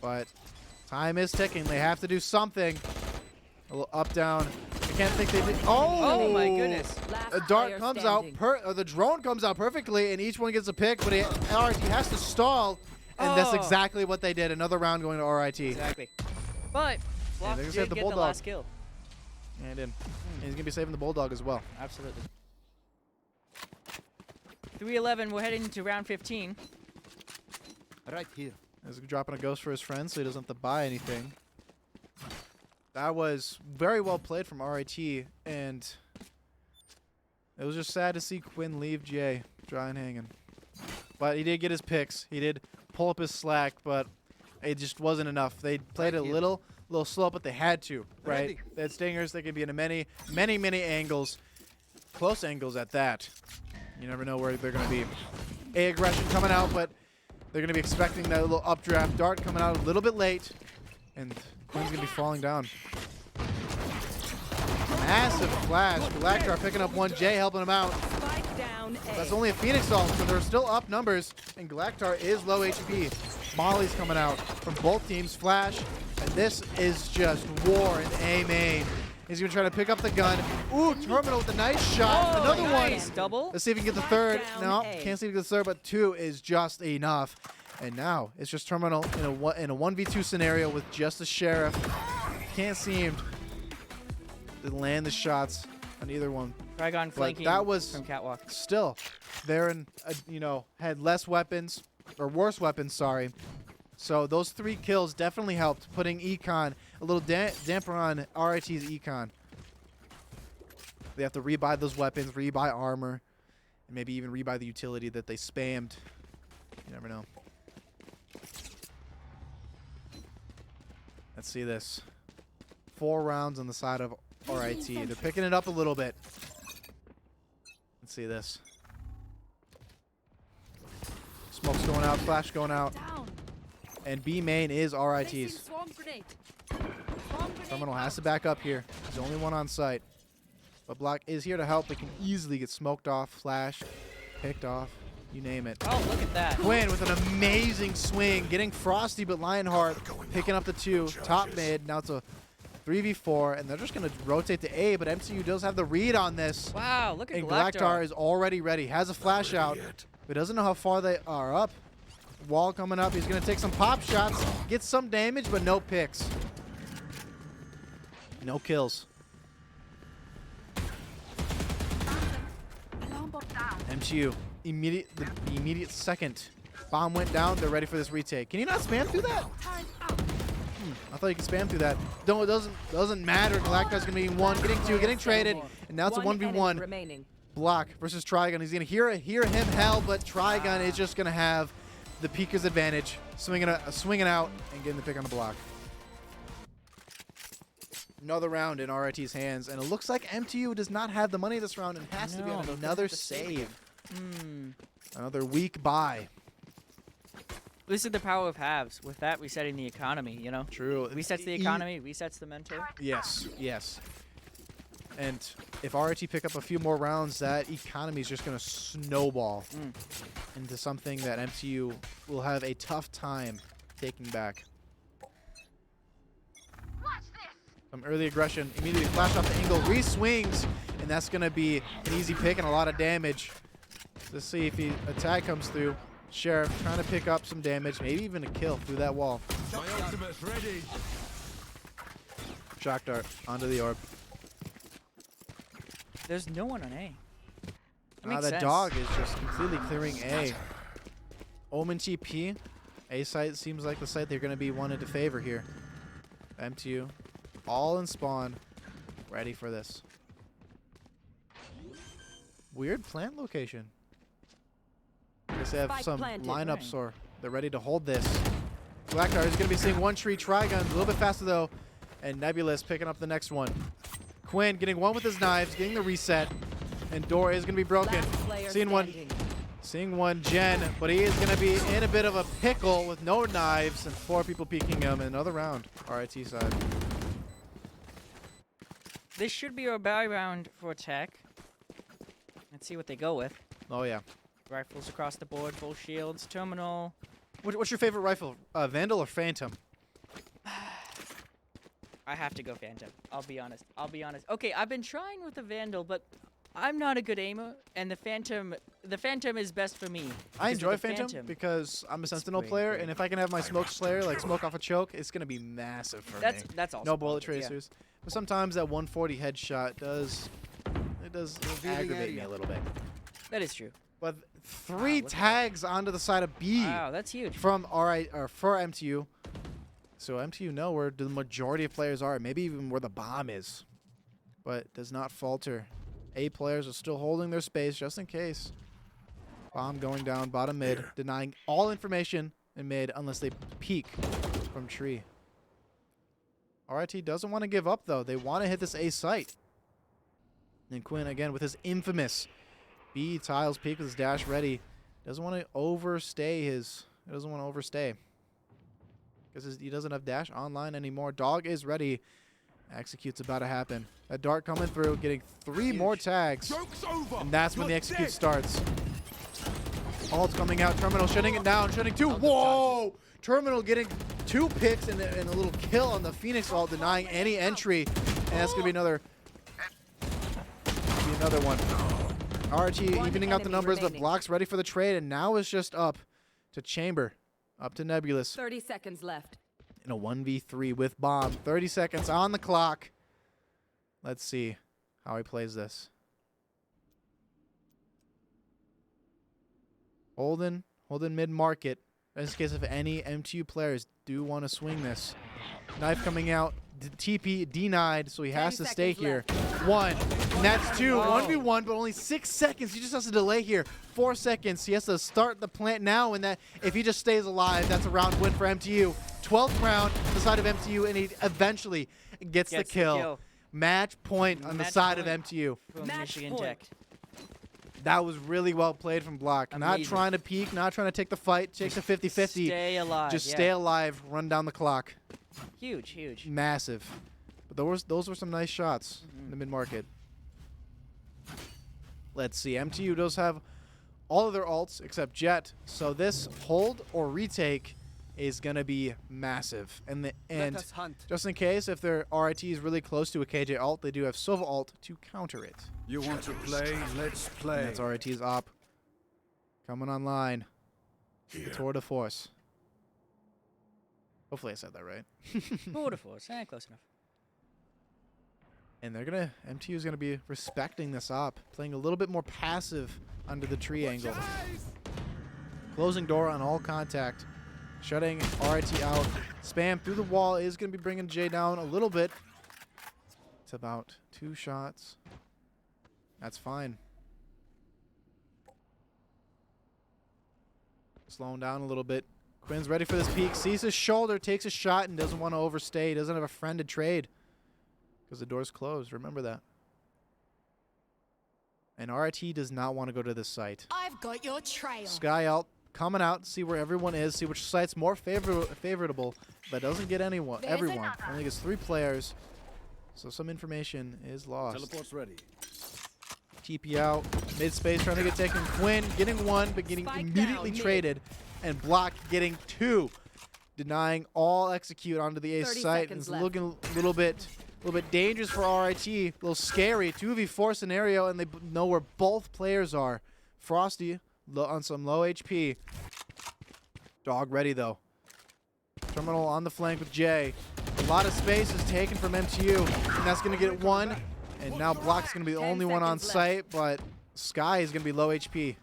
but time is ticking. They have to do something. A little up down. I can't think they did. Oh, Oh my goodness. Last A dart player comes standing. out, or the drone comes out perfectly, and each one gets a pick, but RIT has to stall, and that's Oh. exactly what they did. Another round going to RIT. Exactly. But Flock they're gonna did save the get the Bulldog. last kill. And in. And he's going to be saving the Bulldog as well. Absolutely. 3-11, we're heading into round 15. Right here. He's dropping a ghost for his friend, so he doesn't have to buy anything. That was very well played from RIT, and it was just sad to see Quinn leave Jay dry and hanging. But he did get his picks. He did pull up his slack, but it just wasn't enough. They played a little slow, but they had to, right? Ready. They had stingers. They could be in many angles, close angles at that. You never know where they're going to be. Aggression coming out, but they're going to be expecting that little updraft dart coming out a little bit late, and Quinn's going to be falling down. Massive flash. Galactar picking up one. Jay helping him out. Spike down A. That's only a Phoenix ult, so they're still up numbers, and Galactar is low HP. Molly's coming out from both teams. Flash, and this is just war in A main. He's going to try to pick up the gun. Ooh, Terminal with a nice shot. Oh, Another nice one. double. Let's see if he can get the third. down No, A. can't see if he can get the third, but 2 is just enough. And now it's just Terminal in a 1v2 scenario with just the Sheriff. Can't seem to land the shots on either one. Trigon But flanking that was from Catwalk. still, they're in, had less weapons, or worse weapons, sorry. So those 3 kills definitely helped, putting Econ, a little damper on RIT's Econ. They have to rebuy those weapons, rebuy armor, and maybe even rebuy the utility that they spammed. You never know. Let's see this. 4 rounds on the side of RIT. They're picking it up a little bit. Let's see this. Smoke's going out, flash going out, Down. and B main is Placing RIT's. swarm grenade. Swarm grenade Terminal has out. to back up here. He's the only one on site. But Block is here to help. They can easily get smoked off, flash, picked off, you name it. Oh, look at that. Quinn with an amazing swing, getting Frosty, but Lionheart picking up the 2, top mid. Now it's a 3v4, and they're just going to rotate to A, but MCU does have the read on this. Wow, look at And Galactar. Galactar is already ready, has a flash out, but doesn't know how far they are up. Wall coming up, he's going to take some pop shots, get some damage, but no picks. No kills. Alarm bot down. MCU, the immediate second bomb went down, they're ready for this retake. Can you not spam through that? Time out. I thought you could spam through that. It doesn't matter. Galactar's gonna be 1, getting 2, getting traded, and now it's a One enemy 1v1. remaining. Block versus Trigun. He's gonna hear him hell, but Trigun is just gonna have the peeker's advantage, swinging out and getting the pick on the block. Another round in RIT's hands, and it looks like MTU does not have the money this round and has to No, be on they'll another have to save save. Another weak buy. This is the power of halves. With that, resetting the economy, you know? True. Resets the economy, resets the mental. Yes, yes. And if RIT pick up a few more rounds, that economy is just going to snowball into something that MTU will have a tough time taking back. Some early aggression, immediately flash off the angle, re-swings, and that's going to be an easy pick and a lot of damage. Let's see if a tag comes through. Sheriff trying to pick up some damage, maybe even a kill through that wall. My ultimate's ready. Shock dart onto the orb. There's no one on A. That makes The sense. dog is just completely clearing A. Omen TP. A site seems like the site they're going to be wanted to favor here. MTU. All in spawn. Ready for this. Weird plant location. I guess they have Spike some planted. lineups or they're ready to hold this. Blackdart is going to be seeing one tree Trigun. A little bit faster though. And Nebulous picking up the next one. Quinn getting one with his knives, getting the reset. And door is going to be broken. Last player Seeing standing. one Jen, but he is going to be in a bit of a pickle with no knives and 4 people peeking him. Another round, RIT side. This should be a buy round for Tech. Let's see what they go with. Oh yeah. Rifles across the board, full shields, terminal. What's your favorite rifle? Vandal or Phantom? I have to go Phantom. I'll be honest. Okay, I've been trying with the Vandal, but I'm not a good aimer, and the Phantom is best for me. I because of enjoy the Phantom because I'm a Sentinel great, player, great. and if I can have my Smoke Slayer, like smoke off a choke, it's going to be massive for me. That's also No bullet positive, yeah. tracers. But sometimes that 140 headshot does aggravate me area. a little bit. That is true. But 3 look at that. tags onto the side of B Wow, that's huge. from for MTU. So MTU know where the majority of players are, maybe even where the bomb is. But does not falter. A players are still holding their space just in case. Bomb going down, bottom mid, denying all information in mid unless they peek from tree. RIT doesn't want to give up though. They want to hit this A site. And Quinn again with his infamous B tiles peek with his dash ready. Doesn't want to overstay his. He doesn't want to overstay. Because he doesn't have dash online anymore. Dog is ready. Execute's about to happen. That dart coming through, getting 3 more tags. Joke's over. And that's when the You're execute dead. starts. Ult coming out. Terminal shutting it down. Shutting 2. Whoa! Terminal getting 2 picks and a little kill on the Phoenix ult, denying any entry. And that's going to be another one. RT One evening out the enemy numbers, but remaining. Block's ready for the trade. And now it's just up to Chamber. Up to Nebulous. 30 seconds left. In a 1v3 with bomb. 30 seconds on the clock. Let's see how he plays this. Holden mid-market. In this case, if any MTU players do want to swing this. Knife coming out. TP denied, so he has 10 to stay seconds here. 1. And that's 2. Whoa. 1v1, but only 6 seconds. He just has to delay here. 4 seconds. He has to start the plant now, and that if he just stays alive, that's a round win for MTU. 12th round, the side of MTU, and he eventually gets the kill. Match point on the Match side of point. MTU. From Match Michigan point. Tech. That was really well played from Block. Not Amazing. trying to peek, not trying to take the fight, take the 50-50. Stay alive. Just yeah. stay alive, run down the clock. Huge, huge. Massive. But those were some nice shots in the mid-market. Let's see. MTU does have all of their ults except Jet. So this hold or retake is going to be massive. And Let us hunt. just in case, if their RIT is really close to a KJ ult, they do have Sova ult to counter it. You want to play? Let's And play. that's RIT's op. Coming online. The tour de force. Hopefully I said that right. Tour de force. Close enough. And MTU's gonna be respecting this op, playing a little bit more passive under the tree angle. Closing door on all contact, shutting RIT out. Spam through the wall is gonna be bringing Jay down a little bit. It's about 2 shots. That's fine. Slowing down a little bit. Quinn's ready for this peek. Sees his shoulder, takes a shot, and doesn't want to overstay. He doesn't have a friend to trade. Because the door's closed. Remember that. And RIT does not want to go to this site. I've got your trail. Sky out coming out to see where everyone is, see which site's more favorable, but doesn't get everyone. Only gets 3 players, so some information is lost. Teleport's ready. TP out, mid space trying to get taken. Quinn getting 1, but getting Spike immediately down, mid. traded, and Block getting 2, denying all execute onto the ace 30 site. seconds It's left. looking a little bit dangerous for RIT, a little scary. 2v4 scenario, and they know where both players are. Frosty on some low HP. Dog ready though. Terminal on the flank with Jay. A lot of space is taken from MTU, and that's going to get 1. And now Block's going to be the 10 only one on seconds site, but Sky is going to be low HP.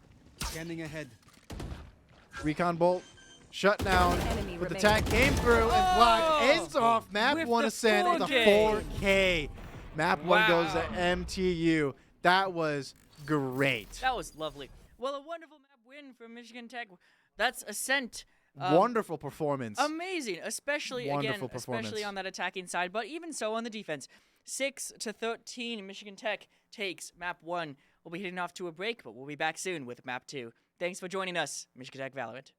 Scanning ahead. Recon Bolt shut down, One enemy but the remaining. attack came through, and Block Oh! ends off map With 1 the ascent with a 4K. 4K. Map 1 goes to Wow. MTU. That was great. That was lovely. Well, a wonderful map win for Michigan Tech. That's Ascent. Wonderful performance. Amazing, especially Wonderful again, performance. especially on that attacking side, but even so on the defense. 6-13, Michigan Tech takes map 1. We'll be heading off to a break, but we'll be back soon with map 2. Thanks for joining us, Michigan Tech Valorant.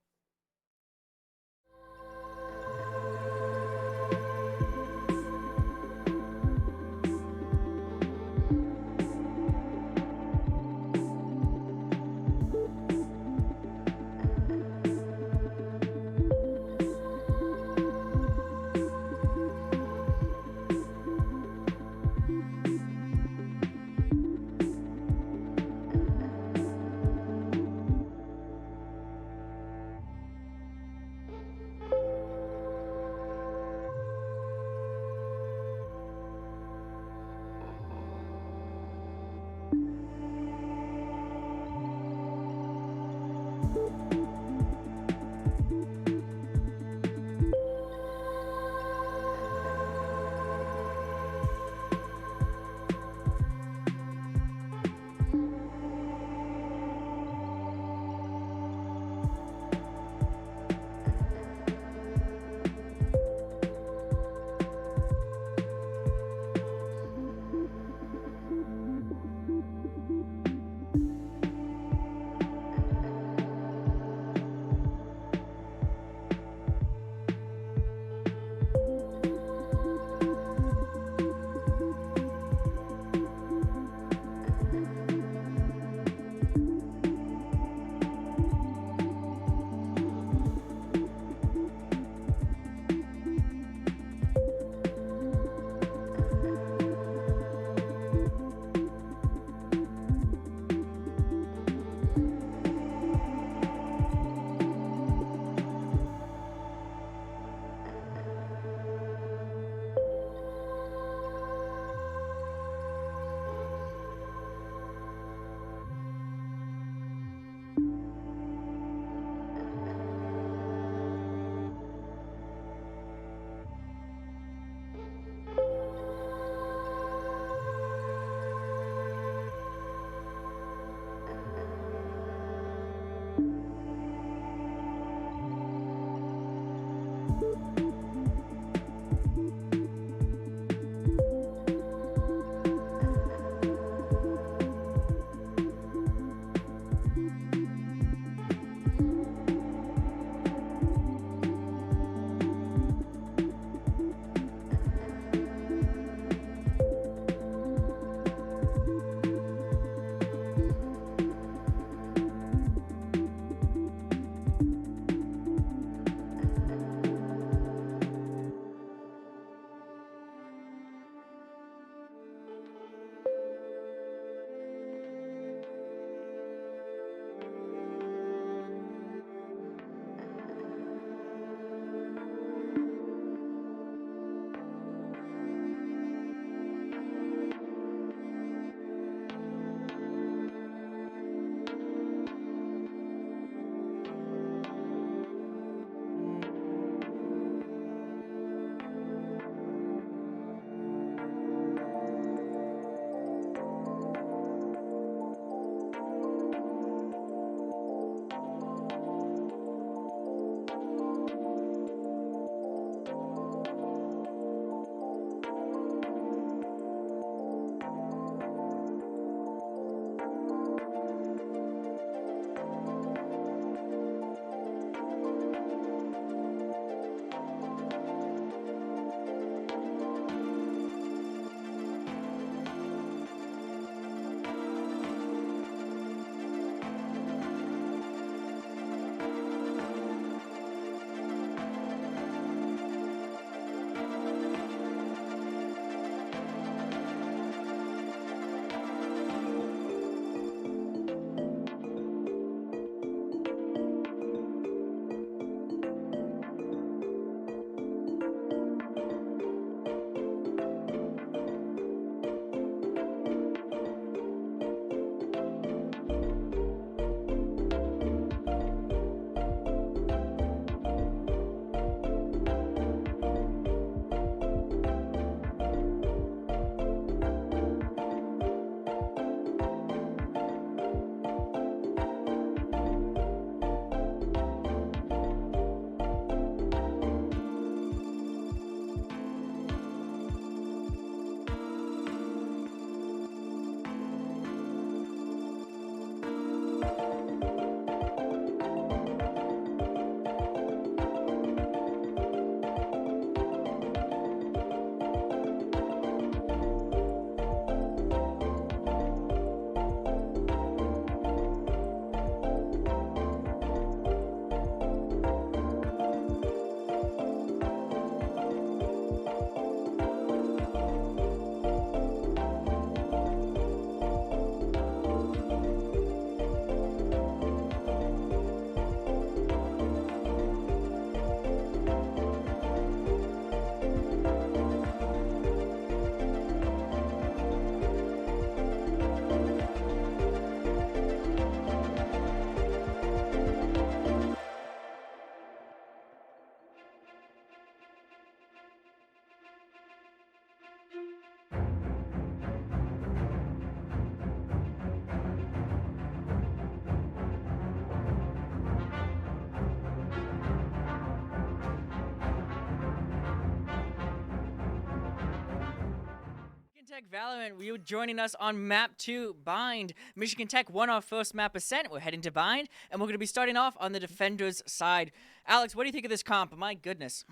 Tech Valorant, you're joining us on map 2, Bind. Michigan Tech won our first map Ascent. We're heading to Bind, and we're going to be starting off on the defenders' side. Alex, what do you think of this comp? My goodness.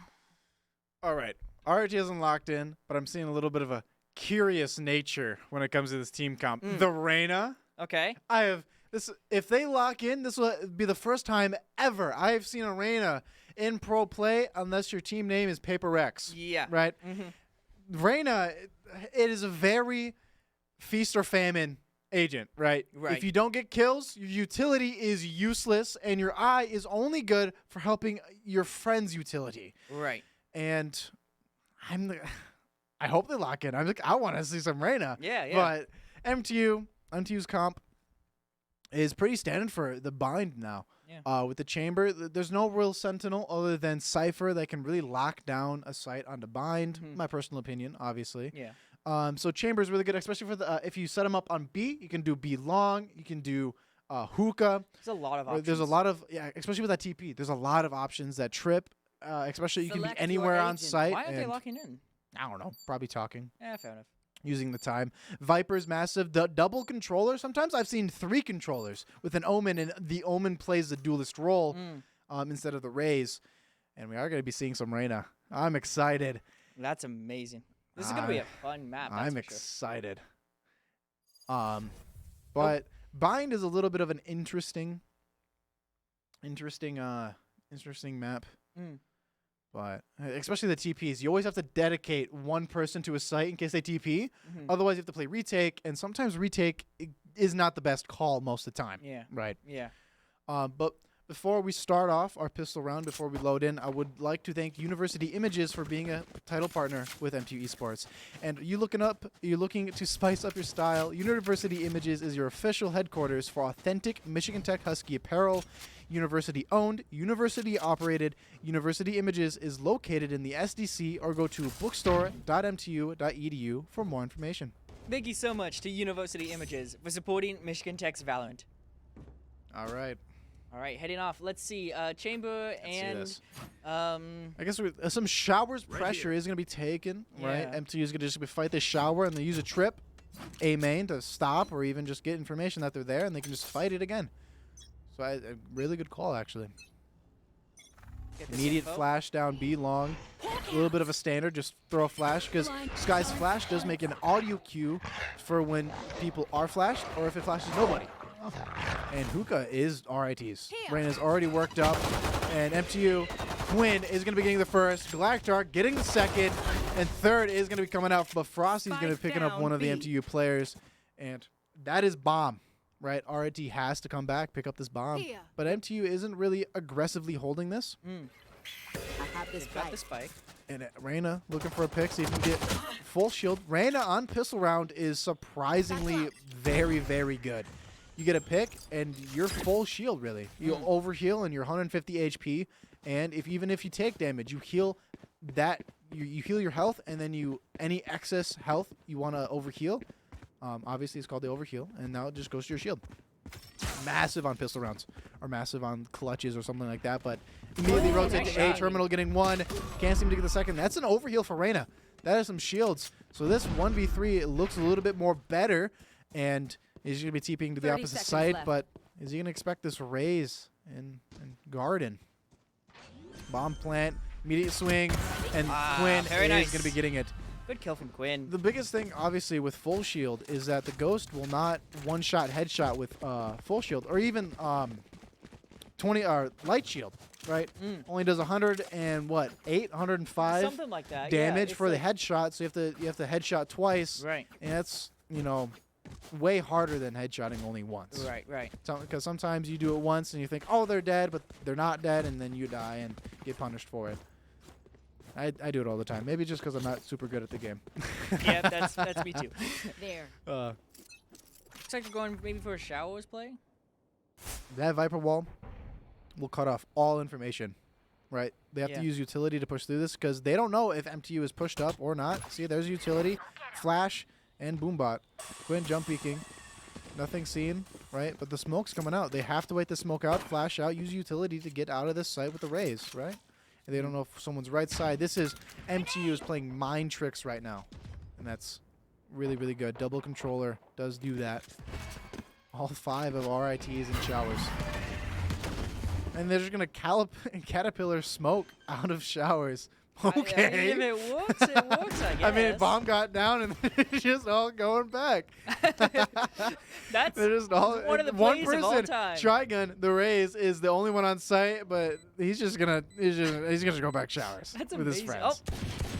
All right. RIT isn't locked in, but I'm seeing a little bit of a curious nature when it comes to this team comp. The Reyna. Okay. I have this. If they lock in, this will be the first time ever I have seen a Reyna in pro play, unless your team name is Paper Rex. Yeah. Right. Reyna, it is a very feast or famine agent, right? Right. If you don't get kills, your utility is useless, and your eye is only good for helping your friend's utility. Right. And I hope they lock in. I want to see some Reyna. Yeah, yeah. But MTU's comp is pretty standard for the Bind now. Yeah. With the Chamber, there's no real Sentinel other than Cypher that can really lock down a site onto Bind. My personal opinion, obviously. Yeah. So Chamber is really good, especially for the if you set them up on B, you can do B long, you can do hookah. There's a lot of options. There's a lot of especially with that TP. There's a lot of options that trip. Especially you can be Select your anywhere on agent. site. Why aren't they and locking in? I don't know. Probably talking. Yeah, fair enough. Using the time. Viper's massive. The double controller. Sometimes I've seen 3 controllers with an Omen, and the Omen plays the duelist role instead of the Raze. And we are going to be seeing some Reyna. I'm excited. That's amazing. This is going to be a fun map. That's I'm for excited. But Bind is a little bit of an interesting map. But especially the TPs, you always have to dedicate one person to a site in case they TP. Otherwise, you have to play retake, and sometimes retake is not the best call most of the time. Yeah. Right. Yeah. But before we start off our pistol round, before we load in, I would like to thank University Images for being a title partner with MTU Esports. And you're looking to spice up your style. University Images is your official headquarters for authentic Michigan Tech Husky apparel. University owned, university operated. University Images is located in the SDC, or go to bookstore.mtu.edu for more information. Thank you so much to University Images for supporting Michigan Tech's Valorant. All right. All right, heading off. Let's see. Chamber and I guess some showers pressure is going to be taken, right? Yeah. MTU is going to just fight the shower, and they use a trip, A main to stop, or even just get information that they're there, and they can just fight it again. So a really good call, actually. Immediate flash down B long. A little bit of a standard, just throw a flash, because Sky's flash does make an audio cue for when people are flashed, or if it flashes nobody. And hookah is RIT's. Reyna's already worked up, and MTU Quinn is going to be getting the first. Galactar getting the second, and third is going to be coming out, but Frosty's going to be picking up one of the MTU players, and that is bomb. Right, RIT has to come back, pick up this bomb. But MTU isn't really aggressively holding this. I have this got the spike. And Reyna looking for a pick, see if he can get full shield. Reyna on pistol round is surprisingly very, very good. You get a pick, and you're full shield, really. You overheal, and you're 150 HP. And even if you take damage, you heal that. You heal your health, and then any excess health you want to overheal. Obviously, it's called the overheal, and now it just goes to your shield. Massive on pistol rounds, or massive on clutches, or something like that. But immediately rotate to A. Terminal getting one. Can't seem to get the second. That's an overheal for Reyna. That is some shields. So this 1v3, it looks a little bit more better, and he's going to be TPing to the opposite side. left. But is he going to expect this raise and garden? Bomb plant, immediate swing, and Quinn is going to be getting it. Good kill from Quinn. The biggest thing, obviously, with full shield is that the Ghost will not one-shot headshot with full shield, or even 20 light shield, right? Only does 105 Something like that. damage yeah, for the headshot. So you have to headshot twice, Right. and that's way harder than headshotting only once. Right. Because sometimes you do it once and you think, oh, they're dead, but they're not dead, and then you die and get punished for it. I do it all the time. Maybe just because I'm not super good at the game. Yeah, that's me too. There. Looks like we're going maybe for a showers play. That Viper wall will cut off all information, right? They have Yeah. to use utility to push through this because they don't know if MTU is pushed up or not. See, there's utility, flash, and boombot. Quinn jump peeking. Nothing seen, right? But the smoke's coming out. They have to wait the smoke out, flash out, use utility to get out of this site with the raise, right? And they don't know if someone's right side. This is MTU is playing mind tricks right now. And that's really, really good. Double controller does do that. All 5 of RITs in showers. And they're just going to caterpillar smoke out of showers. Okay. I mean, if it works, it works, I guess. I mean, bomb got down and it's just all going back. That's They're just all one of the one plays of all person. time. Trigun, the Rays, is the only one on site, but he's gonna go back showers That's with his amazing. friends.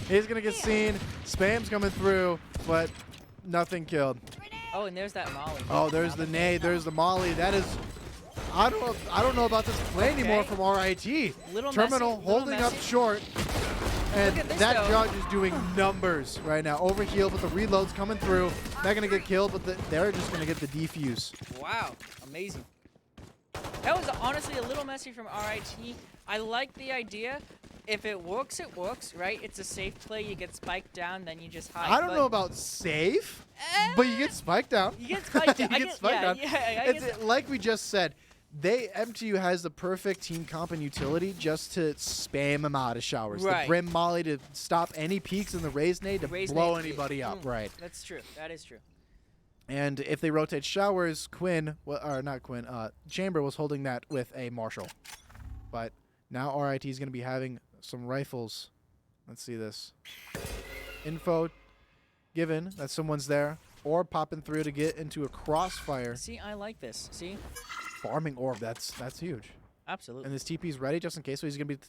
He's gonna get seen. Spam's coming through, but nothing killed. Oh, and there's that Molly. Oh, there's the nade. There's the molly. That is. I don't know about this play anymore from RIT. Little Terminal messy, little holding up messy. short. And Look at this, that though. judge is doing numbers right now. Overheal, but the reload's coming through. Not going to get killed, but they're just going to get the defuse. Wow, amazing. That was honestly a little messy from RIT. I like the idea. If it works, right? It's a safe play. You get spiked down, then you just hide. I don't know about safe, but you get spiked down. You get spiked down. You get spiked down. Yeah, It's like we just said. MTU has the perfect team comp and utility just to spam them out of showers. Right. The Brim Molly to stop any peaks in the Raise Nade to Raise blow nade too. anybody up. Right. That's true. That is true. And if they rotate showers, Chamber was holding that with a Marshall. But now RIT is going to be having some rifles. Let's see this. Info given that someone's there or popping through to get into a crossfire. See, I like this. See? Farming orb, that's huge. Absolutely. And this TP's ready just in case, so he's going to be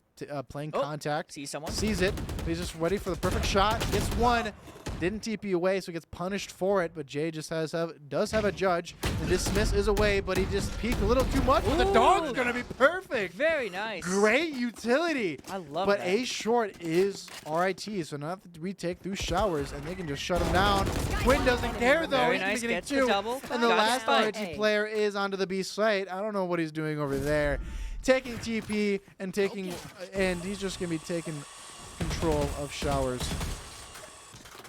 playing Oh, contact. see someone? Sees it. He's just ready for the perfect shot. Gets one. Didn't TP away, so he gets punished for it. But Jay just does have a judge. The dismiss is away, but he just peeked a little too much. But the dog's Ooh. going to be perfect. Very nice. Great utility. I love but that. A short is RIT, so now have to retake through showers, and they can just shut him down. Quinn doesn't care, though. Very He's gonna nice. be getting Gets the 2. double. And the Got last spike. RIT player is onto the B site. I don't know what he's doing over there. Taking TP and taking, and he's just going to be taking control of showers.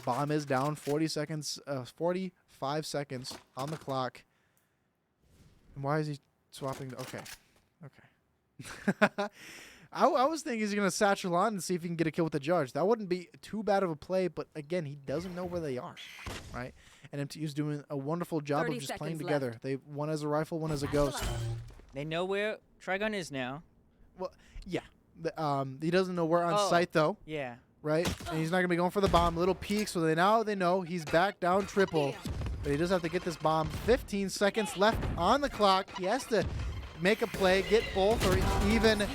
Bomb is down. 45 seconds on the clock. And why is he swapping? Okay. I was thinking he's going to satchel on and see if he can get a kill with the judge. That wouldn't be too bad of a play, but again, he doesn't know where they are, right? And MTU's doing a wonderful job of 30 just playing seconds together. left. They one as a rifle, one as a ghost. They know where Trigun is now. Well, yeah. He doesn't know we're on Oh. site though, Yeah. right? And he's not gonna be going for the bomb. Little peek, so they know he's back down triple. But he does have to get this bomb. 15 seconds left on the clock. He has to make a play, get both, or even Very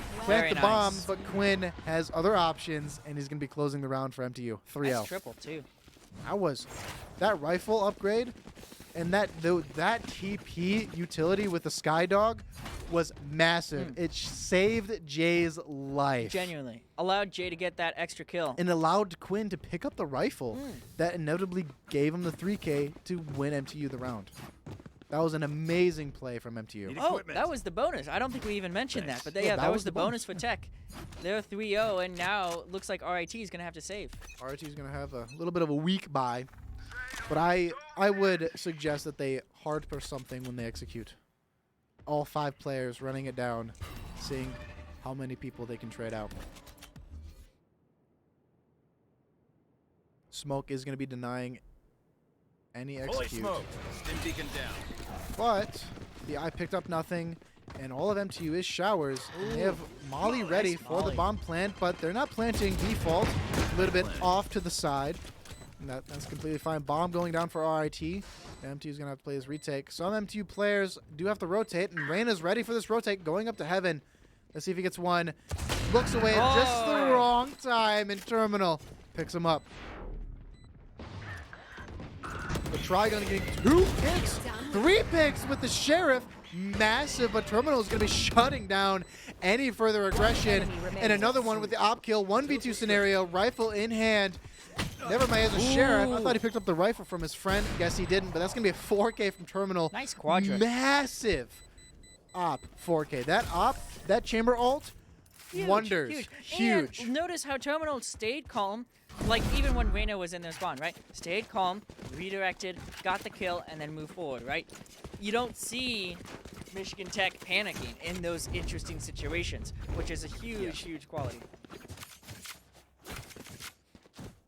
plant the bomb. nice. But Quinn has other options, and he's gonna be closing the round for MTU. 3-0. Nice triple, too. That rifle upgrade and that TP utility with the Sky Dog was massive. It saved Jay's life. Genuinely. Allowed Jay to get that extra kill. And allowed Quinn to pick up the rifle that inevitably gave him the 3K to win MTU the round. That was an amazing play from MTU. Need Oh, equipment. that was the bonus. I don't think we even mentioned that. But Yeah, yeah, that was the bonus for Tech. They're 3-0, and now looks like RIT is going to have to save. RT is going to have a little bit of a weak bye. But I would suggest that they hard push something when they execute. All 5 players running it down, seeing how many people they can trade out. Smoke is going to be denying any Holy execute. smoke. Stim beacon down. But the eye picked up nothing, and all of MTU is showers. And they have Molly ready nice for the Molly. bomb plant, but they're not planting default. A little bit off to the side. And that's completely fine. Bomb going down for RIT. MTU is going to have to play his retake. Some MTU players do have to rotate, and Reyna's ready for this rotate, going up to heaven. Let's see if he gets one. Looks away at just the Oh. wrong time, and Terminal picks him up. The Trigun getting 2 picks, 3 picks with the Sheriff. Massive, but Terminal is going to be shutting down any further aggression. And another one with the op kill, 1v2 scenario, rifle in hand. Never mind, as a Sheriff. I thought he picked up the rifle from his friend. Guess he didn't, but that's going to be a 4K from Terminal. Nice quadra. Massive op 4K. That op, that chamber ult, Huge, wonders. Huge. And notice how Terminal stayed calm, like even when Reyna was in their spawn, right? Stayed calm, redirected, got the kill, and then moved forward, right? You don't see Michigan Tech panicking in those interesting situations, which is a huge, huge quality.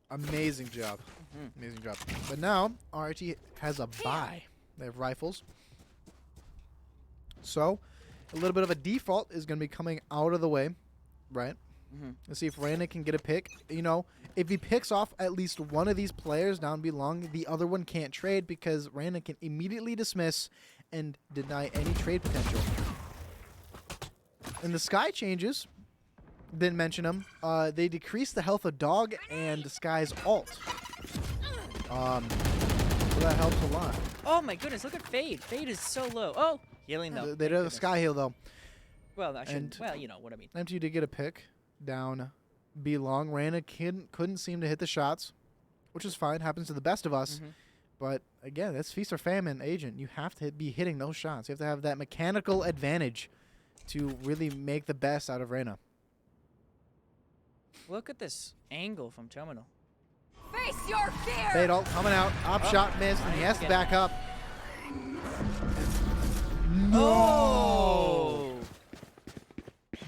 Amazing job. Amazing job. But now, RIT has a buy. They have rifles. So, a little bit of a default is going to be coming out of the way, right? Let's see if Reyna can get a pick. You know, if he picks off at least one of these players down belong, the other one can't trade because Reyna can immediately dismiss and deny any trade potential. And the Sky changes, didn't mention them. They decrease the health of Dog and the Sky's ult. So that helps a lot. Oh my goodness, look at Fade. Fade is so low. Oh, healing though. They do a Sky heal though. Well, I shouldn't. And Well, you know what I mean. MTU did get a pick down belong. Reyna couldn't seem to hit the shots, which is fine. Happens to the best of us. But again, that's feast or famine, Agent. You have to be hitting those shots. You have to have that mechanical advantage to really make the best out of Reyna. Look at this angle from Terminal. Face your fear! Fade ult coming out. Op shot missed, and he has to back up. Oh!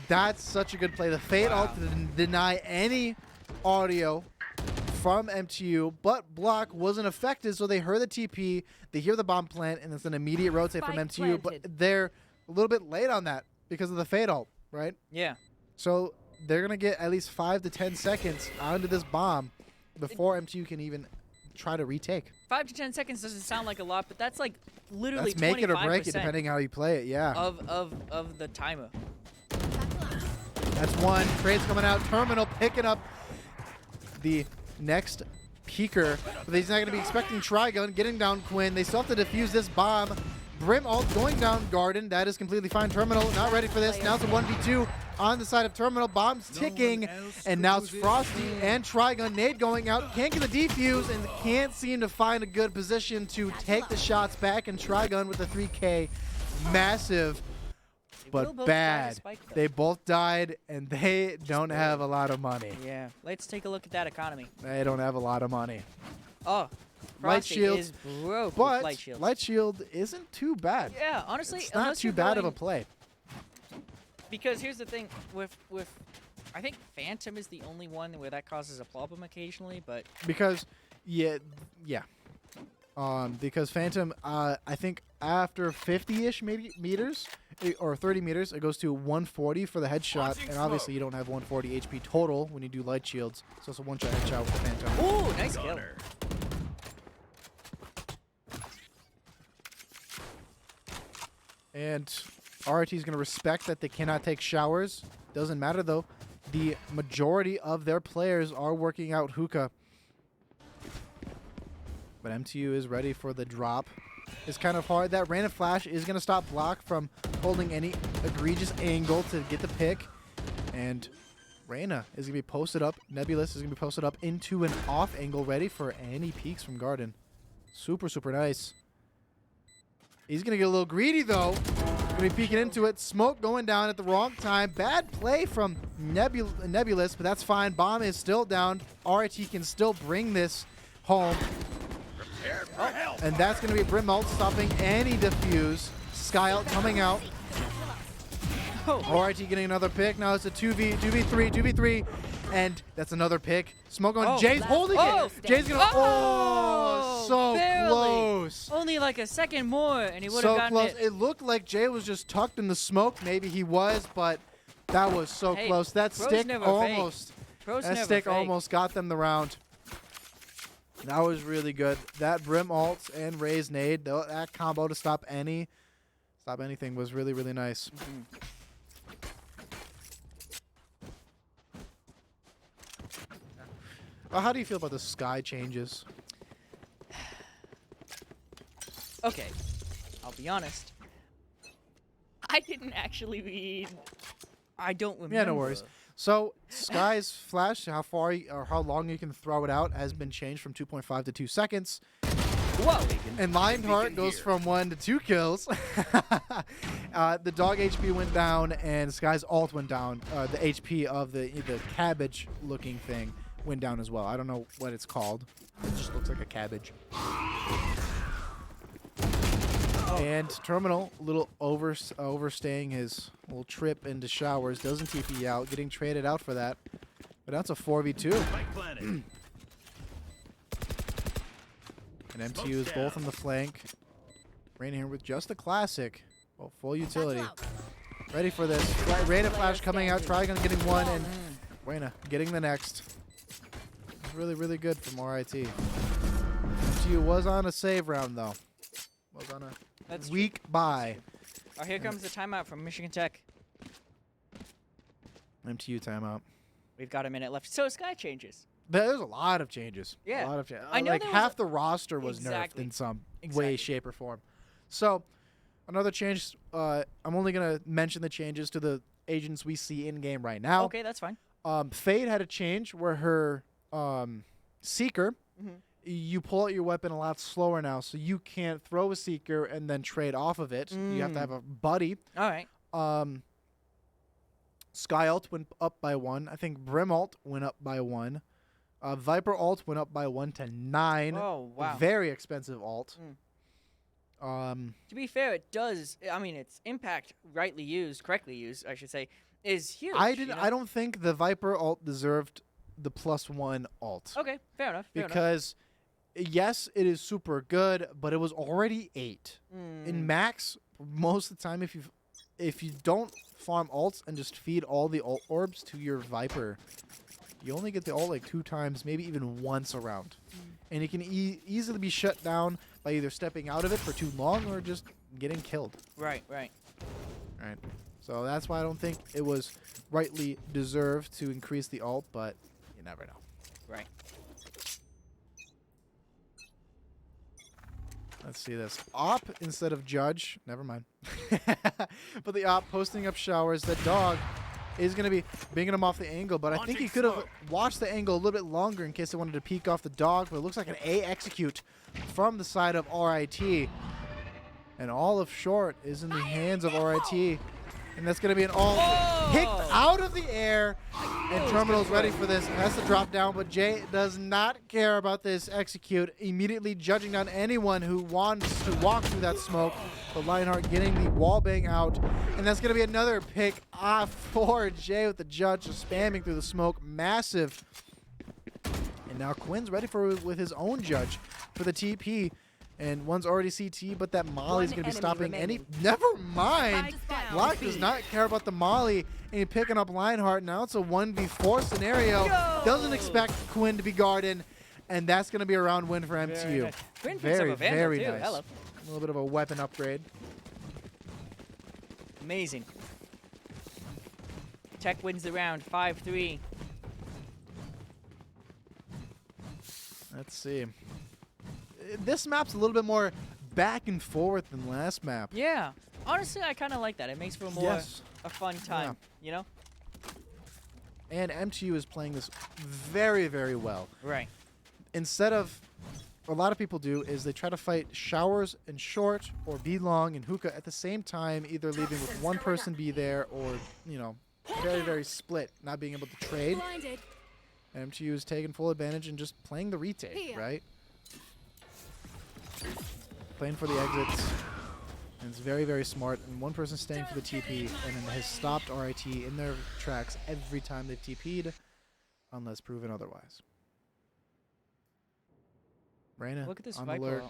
That's such a good play. The Fade ult didn't deny any audio from MTU, but block wasn't affected, so they heard the TP, they hear the bomb plant, and it's an immediate rotate from Spike MTU, planted. but they're a little bit late on that because of the Fade ult, right? Yeah. So they're going to get at least 5 to 10 seconds onto this bomb before MTU can even try to retake. 5 to 10 seconds doesn't sound like a lot, but that's like literally That's make it or break it 25% depending how you play it, yeah. of the timer. That's one. Trade's coming out. Terminal picking up the next peeker. But he's not going to be expecting Trigun. Getting down Quinn. They still have to defuse this bomb. Brim ult going down Garden. That is completely fine. Terminal not ready for this. Now it's a 1v2 on the side of Terminal. Bombs ticking. And now it's Frosty and Trigun. Nade going out. Can't get the defuse and can't seem to find a good position to take the shots back. And Trigun with the 3K. Massive. will But both die to bad. Spike, though. They both died, and they don't have a lot of money. Yeah. Let's take a look at that economy. They don't have a lot of money. Oh, Light Frosty shield, is broke but with light shield. isn't too bad. Yeah, honestly, It's not unless too you're bad of a going- play. Because here's the thing with I think Phantom is the only one where that causes a problem occasionally, but Because, yeah. Because Phantom, I think after 50-ish meters, or 30 meters, it goes to 140 for the headshot, and obviously you don't have 140 HP total when you do light shields, so it's a one-shot headshot with the Phantom. ooh, nice kill. And RIT is going to respect that they cannot take showers. Doesn't matter, though. The majority of their players are working out hookah. But MTU is ready for the drop. It's kind of hard. That random flash is going to stop block from holding any egregious angle to get the pick. And Reyna is going to be posted up. Nebulous is going to be posted up into an off angle, ready for any peeks from Garden. Super, super nice. He's going to get a little greedy, though. Going to be peeking into it. Smoke going down at the wrong time. Bad play from Nebulous, but that's fine. Bomb is still down. RIT can still bring this home. And that's going to be Brim ult stopping any defuse. Sky ult coming out. RIT getting another pick. Now it's a 2v3. And that's another pick. Smoke on. Oh. Jay's holding it. Jay's going to. Oh, so barely. close. Only like a second more, and he would have So gotten close. it. It looked like Jay was just tucked in the smoke. Maybe he was, but that was so Hey, close. That pros stick never fake. almost. Pros That never stick fake. almost got them the round. That was really good. That Brim ult and Ray's nade, that combo to stop anything was really, really nice. Well, how do you feel about the Sky changes? Okay, I'll be honest. I didn't actually read. I don't remember. Yeah, no worries. So Sky's flash, how far or how long you can throw it out, has been changed from 2.5 to 2 seconds. Whoa! And Lionheart goes from 1 to 2 kills. The dog HP went down, and Sky's ult went down. The HP of the cabbage-looking thing went down as well. I don't know what it's called. It just looks like a cabbage. And Terminal, a little overstaying his little trip into showers, doesn't TP out, getting traded out for that. But that's a 4v2. And MTU is both on the flank. Rain here with just a classic. Well, full utility. Ready for this. Reyna flash coming out. Trigon getting one, and Reyna getting the next. It's really, really good from RIT. MTU was on a save round, though. Was on a weak bye. Oh, here comes the timeout from Michigan Tech. MTU timeout. We've got a minute left. So Sky changes. There's a lot of changes. Yeah. A lot of changes. I know like there was half the roster was Exactly. nerfed in some Exactly. way, shape, or form. So another change. I'm only gonna mention the changes to the agents we see in game right now. Okay, that's fine. Fade had a change where her Seeker, you pull out your weapon a lot slower now, so you can't throw a Seeker and then trade off of it. You have to have a buddy. All right. Sky ult went up by 1. I think Brim ult went up by 1. Viper ult went up by 1 to 9. Oh, wow. Very expensive ult. To be fair, it does. I mean, its impact, correctly used, I should say, is huge. I don't think the Viper ult deserved the +1 ult. Okay, fair enough. Because yes, it is super good, but it was already 8. In max, most of the time, if you don't farm ults and just feed all the ult orbs to your Viper, you only get the ult like 2 times, maybe even once a round. And it can easily be shut down by either stepping out of it for too long or just getting killed. Right. Right. So that's why I don't think it was rightly deserved to increase the ult, but you never know. Right. Let's see this. Op instead of Judge. Never mind. But the Op posting up showers. That dog is going to be bringing him off the angle, but I think he could have watched the angle a little bit longer in case they wanted to peek off the dog, but it looks like an A execute from the side of RIT. And all of short is in the hands of RIT. And that's going to be an all picked out of the air. And Terminal's ready for this. Has to drop down, but Jay does not care about this execute. Immediately judging down anyone who wants to walk through that smoke. But Lionheart getting the wall bang out. And that's going to be another pick off for Jay with the judge just spamming through the smoke. Massive. And now Quinn's ready with his own judge for the TP. And one's already CT, but that Molly's going to be stopping any... Never mind! Block does not care about the Molly, and he's picking up Lionheart. Now it's a 1v4 scenario. Doesn't expect Quinn to be guarded, and that's going to be a round win for MTU. Nice. Quinn picks up a Vandal very too. nice. Hello. A little bit of a weapon upgrade. Amazing. Tech wins the round, 5-3. Let's see. This map's a little bit more back and forth than last map. Yeah. Honestly, I kind of like that. It makes for a fun time, you know? And MTU is playing this very, very well. Right. Instead of, what a lot of people do is they try to fight showers and short or B long and hookah at the same time, either leaving with one person be there or, you know, very, very split, not being able to trade. And MTU is taking full advantage and just playing the retake, right? Playing for the exits. And it's very, very smart. And one person staying for the TP and then has stopped RIT in their tracks every time they've TP'd, unless proven otherwise. Reyna Look at this on the Viper lurk.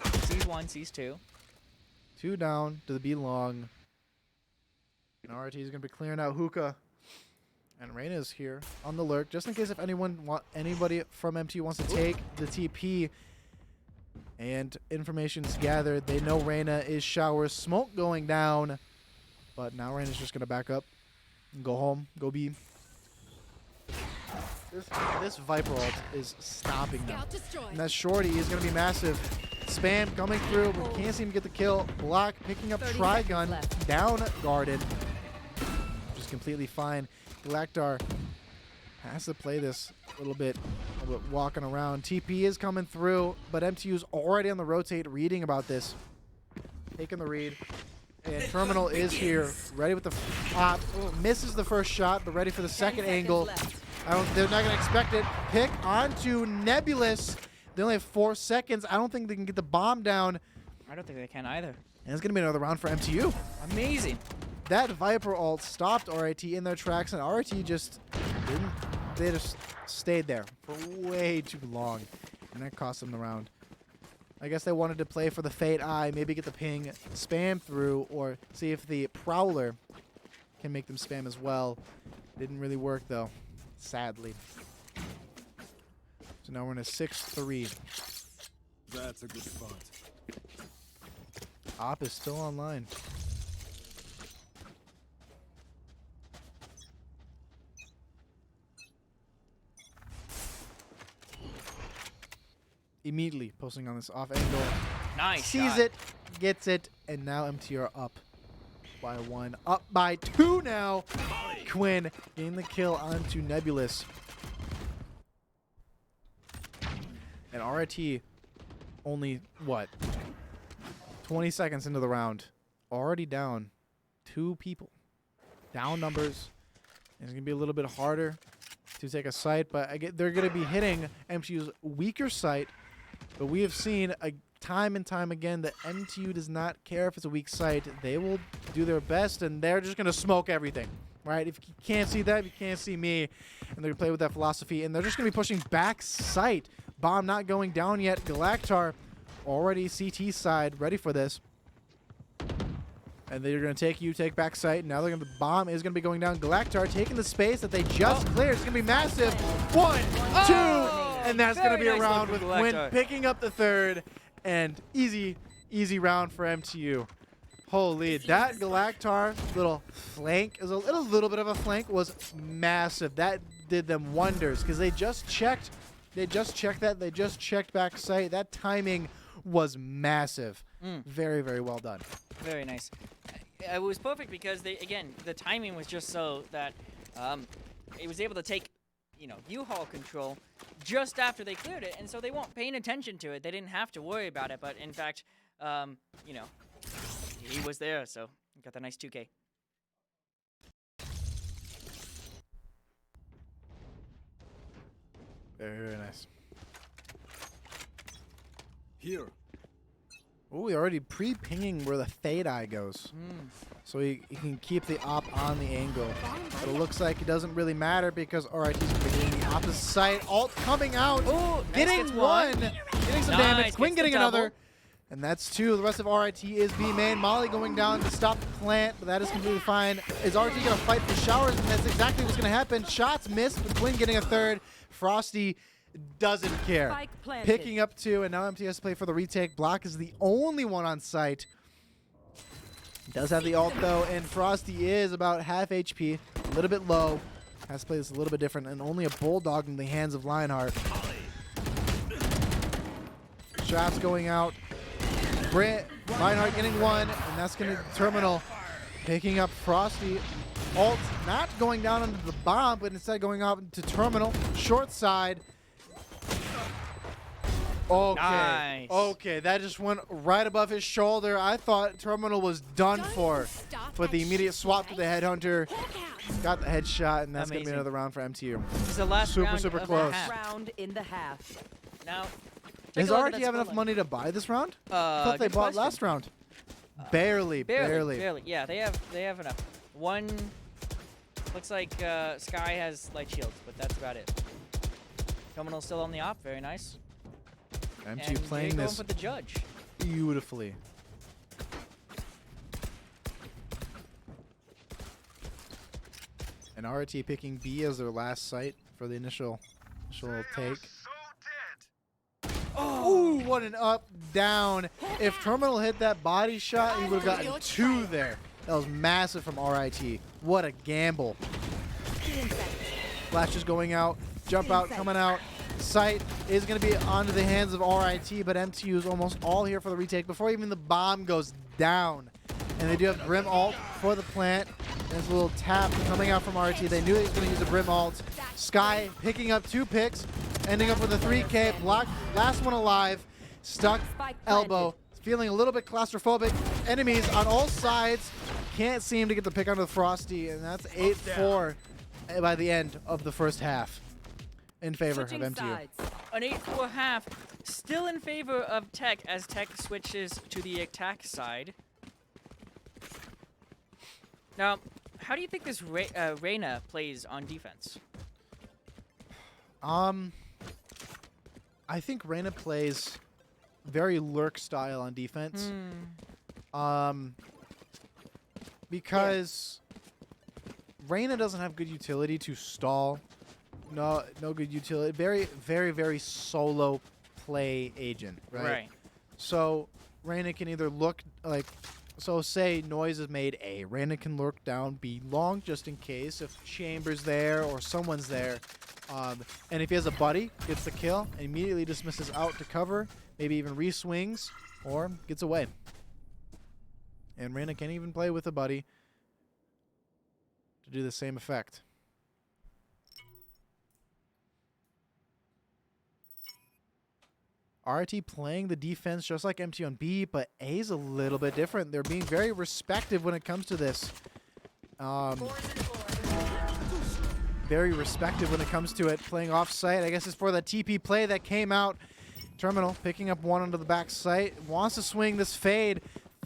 ult. Sees 1, sees 2. 2 down to the B long. And RIT is going to be clearing out hookah. And Reyna is here on the lurk, just in case if anybody from MT wants to take the TP. And information's gathered. They know Reyna is showers. Smoke going down. But now Reyna's just going to back up and go home. Go B. This Viper ult is stopping them. And that shorty is going to be massive. Spam coming through, but can't seem to get the kill. Block picking up Trigun. Down guarded. Which is completely fine. Galactar has to play this a little bit walking around. TP is coming through, but MTU is already on the rotate, reading about this. Taking the read. And Terminal is here, ready with the pop. Misses the first shot, but ready for the second angle. They're not going to expect it. Pick onto Nebulous. They only have 4 seconds. I don't think they can get the bomb down. I don't think they can either. And it's going to be another round for MTU. Amazing. that Viper ult stopped RIT in their tracks, and RIT just didn't. They just stayed there for way too long, and that cost them the round. I guess they wanted to play for the Fate Eye, maybe get the ping, spam through, or see if the Prowler can make them spam as well. Didn't really work though, sadly. So now we're in a 6-3. That's a good spot. Op is still online. Immediately posting on this off angle. Nice Sees shot. it, gets it, and now MTU are up by 1. Up by 2 now. Quinn getting the kill onto Nebulous. And RIT only, what, 20 seconds into the round. Already down 2 people. Down numbers. And it's going to be a little bit harder to take a site, but they're going to be hitting MTU's weaker site. But we have seen time and time again that MTU does not care if it's a weak site. They will do their best, and they're just going to smoke everything. Right? If you can't see that, you can't see me. And they're going to play with that philosophy. And they're just going to be pushing back site. Bomb not going down yet. Galactar already CT side, ready for this. And they're going to take back site. Now they're going to, the bomb is going to be going down. Galactar taking the space that they just cleared. It's going to be massive. 1, 2, and that's going to be a round with Quinn picking up the third. And easy round for MTU. Holy, that Galactar little flank, is a little bit of a flank, was massive. That did them wonders because they just checked back sight. That timing was massive. Very, very well done. Very nice. It was perfect because the timing was just so that it was able to take, U-Haul control just after they cleared it, and so they weren't paying attention to it. They didn't have to worry about it, but in fact, he was there, so got the nice 2K. Very, very nice. Here. Oh, we already pre-pinging where the Fade Eye goes. So he can keep the op on the angle. But it looks like it doesn't really matter because RIT's going to be getting the opposite side. Ult coming out. Ooh, getting nice, one. Getting some damage. Quinn getting another. Double. And that's 2. The rest of RIT is B main. Molly going down to stop the plant, but that is completely fine. Is RIT going to fight for showers? And that's exactly what's going to happen. Shots missed, but Quinn getting a third. Frosty doesn't care. Picking up 2, and now MT has to play for the retake. Block is the only one on site. Does have the ult, though, and Frosty is about half HP. A little bit low. Has to play this a little bit different, and only a Bulldog in the hands of Lionheart. Shots going out. Lionheart getting 1, and that's going to Terminal. Picking up Frosty. Ult not going down into the bomb, but instead going up into Terminal. Short side. Okay. Nice. Okay, that just went right above his shoulder. I thought Terminal was done for. But the immediate swap to the Headhunter. Got the headshot, and that's going to be Amazing. another round for MTU. This is the last round Super of close. the half. Round in the half. Now, Does RT have enough money to buy this round? I thought they good bought question. last round. Barely. Barely. Yeah, they have enough. One. Looks like Sky has light shields, but that's about it. Terminal still on the op. Very nice. MTU And playing going this for the judge. beautifully. And RT picking B as their last site for the initial take. Oh, what an up, down. If Terminal hit that body shot, he would have gotten 2 there. That was massive from RIT. What a gamble. Flash is going out. Jump out, coming out. Sight is going to be onto the hands of RIT, but MTU is almost all here for the retake before even the bomb goes down. And they do have Brim ult for the plant. There's a little tap coming out from RIT. They knew he was going to use a Brim ult. Sky picking up 2 picks, ending up with a 3K. Block, last one alive. Stuck, elbow. Feeling a little bit claustrophobic. Enemies on all sides. Can't seem to get the pick onto the Frosty, and that's 8-4 by the end of the first half in favor of MTU. An 8-4 half, still in favor of Tech as Tech switches to the attack side. Now, how do you think this Reyna plays on defense? I think Reyna plays very lurk style on defense. Because Reyna doesn't have good utility to stall. No good utility. Very solo play agent, right? So Reyna can either look like, so say noise is made A. Reyna can lurk down B long just in case if Chamber's there or someone's there. And if he has a buddy, gets the kill, and immediately dismisses out to cover, maybe even re-swings, or gets away. And Reyna can even play with a buddy to do the same effect. RIT playing the defense just like MT on B, but A's a little bit different. They're being very respective when it comes to this. Very respective when it comes to it. Playing off site, I guess it's for the TP play that came out. Terminal picking up one onto the back site. Wants to swing this fade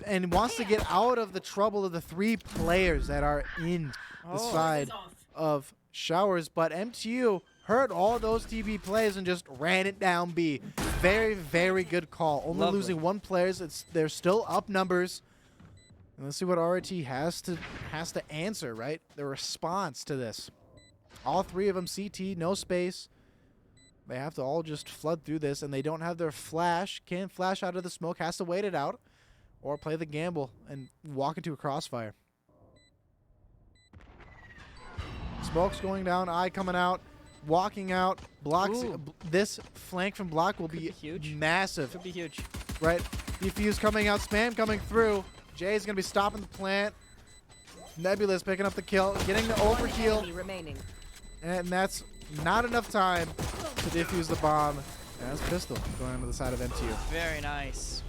and wants to get out of the trouble of the 3 players that are in the side of Showers. But MTU heard all those TP plays and just ran it down B. Very good call. Only losing 1 player. They're still up numbers. And let's see what RIT has to answer, right? The response to this. All 3 of them CT, no space. They have to all just flood through this, and they don't have their flash. Can't flash out of the smoke, has to wait it out, or play the gamble and walk into a crossfire. Smoke's going down, eye coming out, walking out, blocks. This flank from block will be huge. Massive. Could be huge. Right, defuse coming out, spam coming through. Jay's gonna be stopping the plant. Nebulous picking up the kill, getting the overheal. And that's not enough time to defuse the bomb. And that's Pistol going onto the side of MTU. Very nice.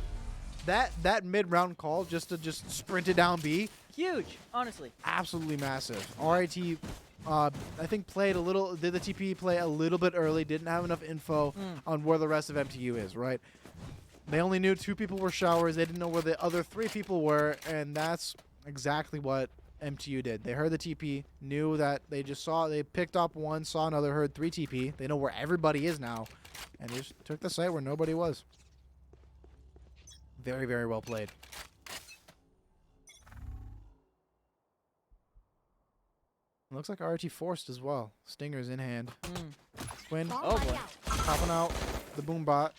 That mid-round call just to sprint it down B. Huge, honestly. Absolutely massive. RIT, I think did the TP play a little bit early, didn't have enough info on where the rest of MTU is, right? They only knew 2 people were Showers. They didn't know where the other 3 people were, and that's exactly what MTU did. They heard the TP, knew that they picked up 1, saw another, heard 3 TP. They know where everybody is now, and just took the site where nobody was. Very well played. It looks like RT forced as well. Stingers in hand. Twin. Oh boy. Popping out the boom bot.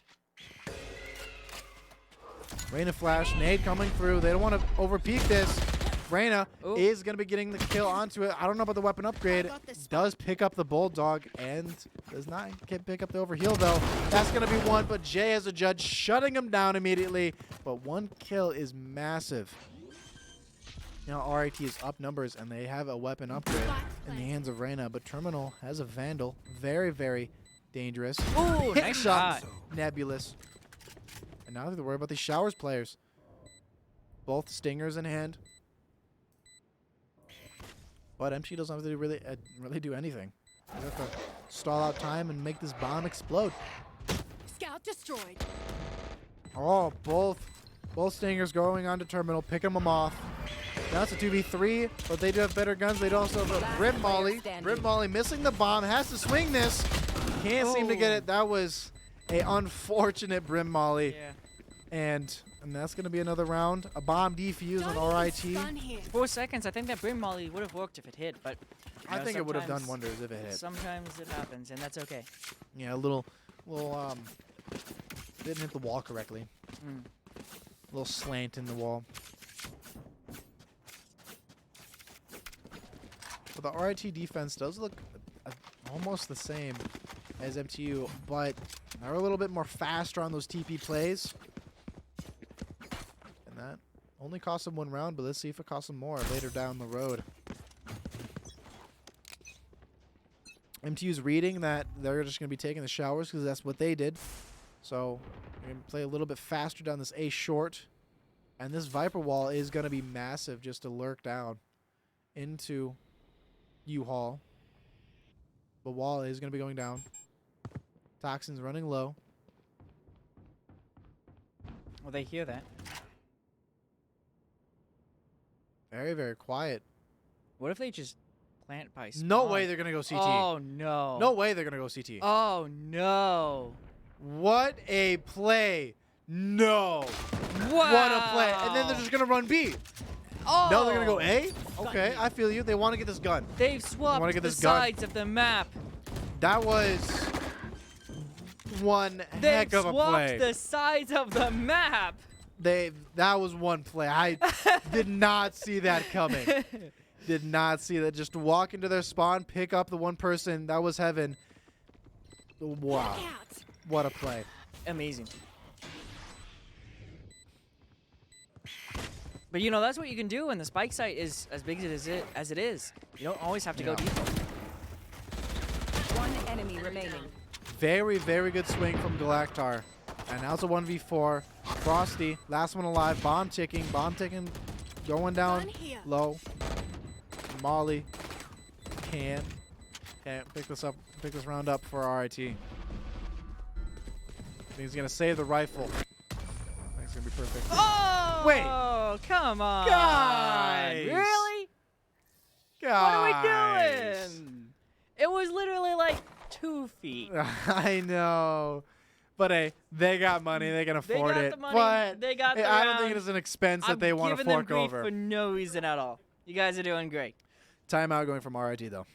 Reyna flash. Nade coming through. They don't want to overpeak this. Reyna is going to be getting the kill onto it. I don't know about the weapon upgrade. Does pick up the Bulldog and does not pick up the overheal, though. That's going to be 1, but Jay as a judge shutting him down immediately. But 1 kill is massive. Now RIT is up numbers, and they have a weapon upgrade in the hands of Reyna, but Terminal has a Vandal. Very dangerous. Ooh, nice shot. Nebulous. And now they have to worry about these Showers players. Both Stingers in hand. But MT doesn't have to really do anything. They have to stall out time and make this bomb explode. Scout destroyed. Oh, both Stingers going on to Terminal, picking them off. Now it's a 2v3, but they do have better guns. They also have a Brim Molly. Brim Molly missing the bomb, has to swing this. Can't seem to get it. That was a unfortunate Brim Molly. Yeah. And that's going to be another round. A bomb defuse on RIT. 4 seconds. I think that Brim Molly would have worked if it hit, but I think it would have done wonders if it hit. Sometimes it happens, and that's okay. Yeah, a little didn't hit the wall correctly. A little slant in the wall. But the RIT defense does look almost the same as MTU, but they're a little bit more faster on those TP plays. And that only cost them 1 round, but let's see if it costs them more later down the road. MTU's reading that they're just going to be taking the Showers because that's what they did. So they're going to play a little bit faster down this A short. And this Viper wall is going to be massive just to lurk down into U-Haul. The wall is going to be going down. Toxin's running low. Well, they hear that. Very quiet What if they just plant by spawn? No way they're gonna go CT. Oh no. No way they're gonna go CT. Oh no. What a play. No. Wow. What a play. And then they're just gonna run B. Oh. No, they're gonna go A? Okay, I feel you. They want to get this gun. They've swapped get the this gun. sides of the map. That was one heck They've of a swapped play. the sides of the map. That was one play. I did not see that coming. Did not see that. Just walk into their spawn, pick up the one person. That was heaven. Wow. What a play. Amazing. But you know, that's what you can do when the spike site is as big as it is. You don't always have to go default. One enemy remaining. Very, very good swing from Galactar. And now it's a 1v4. Frosty, last one alive. Bomb ticking, going down Gun here. low. Molly can't pick this round up for RIT. I think he's gonna save the rifle. I think it's gonna be perfect. Oh! Wait. Come on. Guys. Really? What are we doing? It was literally like 2 feet. I know. But hey, they got money. They can afford got it. the money, But they got the I don't think round. it is an expense that they want to giving them fork grief over. for no reason at all. You guys are doing great. Timeout going from RIT though.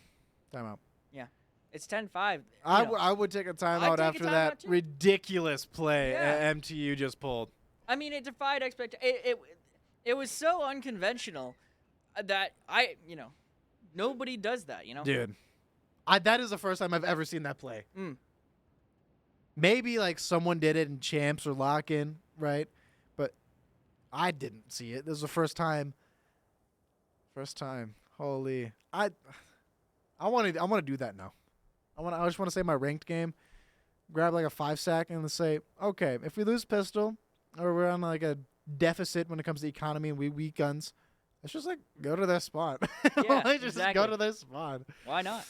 Timeout. Yeah. It's 10-5. I would take a timeout take a after timeout that too. ridiculous play Yeah. MTU just pulled. I mean, it defied expectations. It was so unconventional that nobody does that, you know? Dude. That is the first time I've ever seen that play. Mm. Maybe like someone did it in champs or lock-in, right? But I didn't see it. This is the first time. First time. Holy. I want to do that now. I just want to say my ranked game, grab like a 5-sack and say, okay, if we lose pistol or we're on like a deficit when it comes to economy and we weak guns, let's just like go to their spot. Yeah, Let's just exactly. go to their spot. Why not?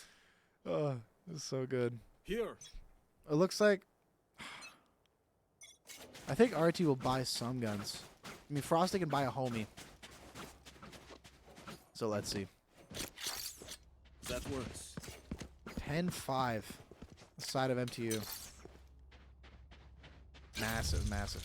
Oh, this is so good. Here. It looks like I think RT will buy some guns. I mean, Frosty can buy a homie. So let's see. That works. 10-5. The side of MTU. Massive, massive.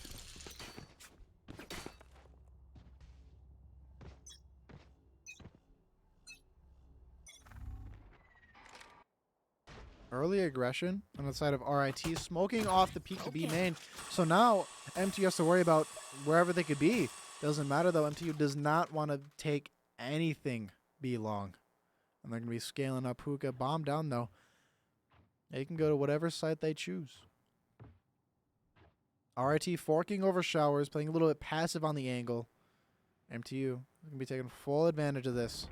Early aggression on the side of RIT, smoking off the peak to B main. So now MTU has to worry about wherever they could be. Doesn't matter though. MTU does not want to take anything B long. And they're going to be scaling up Hookah. Bomb down though. They can go to whatever site they choose. RIT forking over showers, playing a little bit passive on the angle. MTU going to be taking full advantage of this.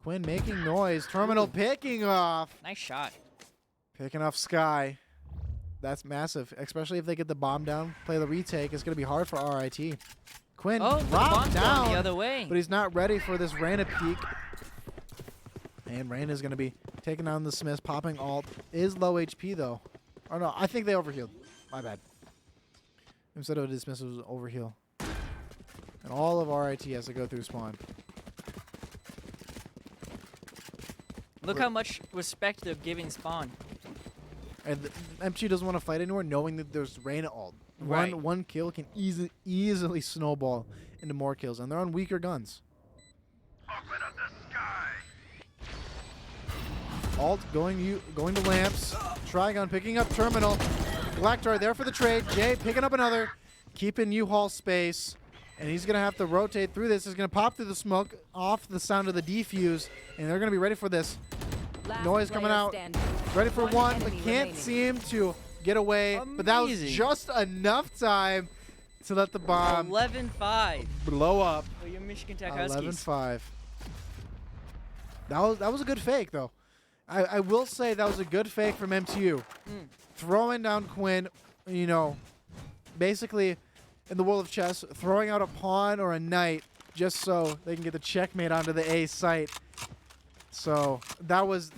Quinn making noise. Terminal picking off. Nice shot. Picking off Sky. That's massive, especially if they get the bomb down. Play the retake. It's going to be hard for RIT. Quinn Oh, the dropped bomb's going down, the other way. but he's not ready for this Reyna peek. And Reyna is going to be taking down the Smiths, popping alt. Is low HP, though. Or no, I think they overhealed. My bad. Instead of a dismiss, it was overheal. And all of RIT has to go through spawn. Look how much respect they're giving Spawn. And MT doesn't want to fight anymore, knowing that there's Reyna ult. Right. One kill can easily snowball into more kills, and they're on weaker guns. Open up the sky. Alt going to lamps. Trigon picking up terminal. Galactar there for the trade. Jay picking up another, keeping U-Haul space, and he's gonna have to rotate through this. He's gonna pop through the smoke off the sound of the defuse, and they're gonna be ready for this. Last Noise coming player out. standing. Ready for one, but enemy can't remaining. seem to get away. But that was Amazing. just enough time to let the bomb 11-5 blow up. for your Michigan Tech Huskies. 11-5. That was a good fake though. I will say that was a good fake from MTU. Throwing down Quinn, you know, basically in the world of chess, throwing out a pawn or a knight just so they can get the checkmate onto the A site. So that was,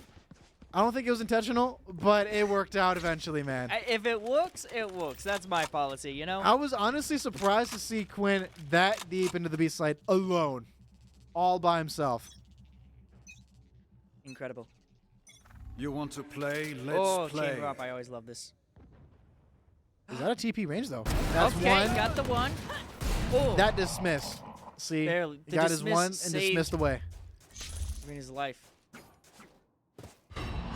I don't think it was intentional, but it worked out eventually, man. If it works, it works. That's my policy, you know? I was honestly surprised to see Quinn that deep into the B site alone. all by himself. Incredible. You want to play? Let's Oh, play. chamber up. I always love this. Is that a TP range though? That's Okay, one. got the one. Oh, That dismiss. See, Barely. he The got his dismiss one and saved- dismissed away. in his life.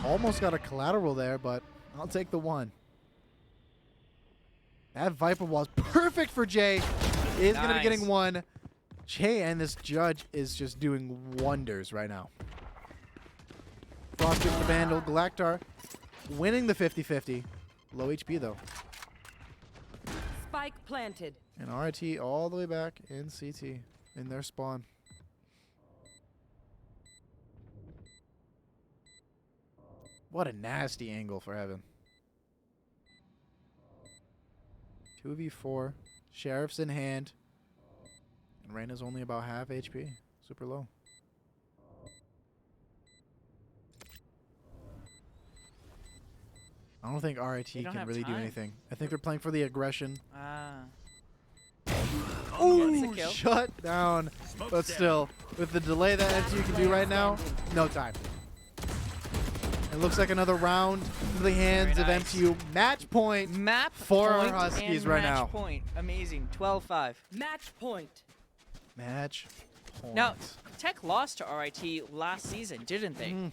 Almost got a collateral there, but I'll take the one. That Viper was perfect for Jay. Is going to be Nice. getting one. Jay and this judge is just doing wonders right now. Frost gets the Vandal. Galactar winning the 50-50. Low HP though. Spike planted. And RIT all the way back in CT in their spawn. What a nasty angle for Heaven. 2v4. Sheriff's in hand. And Reyna's only about half HP. Super low. I don't think RIT They don't can have really do time. anything. I think they're playing for the aggression. Ah. Ooh, Gets a kill. shut down. But still, with the delay that MTU can do right now, no time. It looks like another round into the hands Very of nice. MTU. Match point. Map For our point Huskies and right match now. Point. Amazing. 12-5. Match point. Match point. Now, Tech lost to RIT last season, didn't they? Mhm.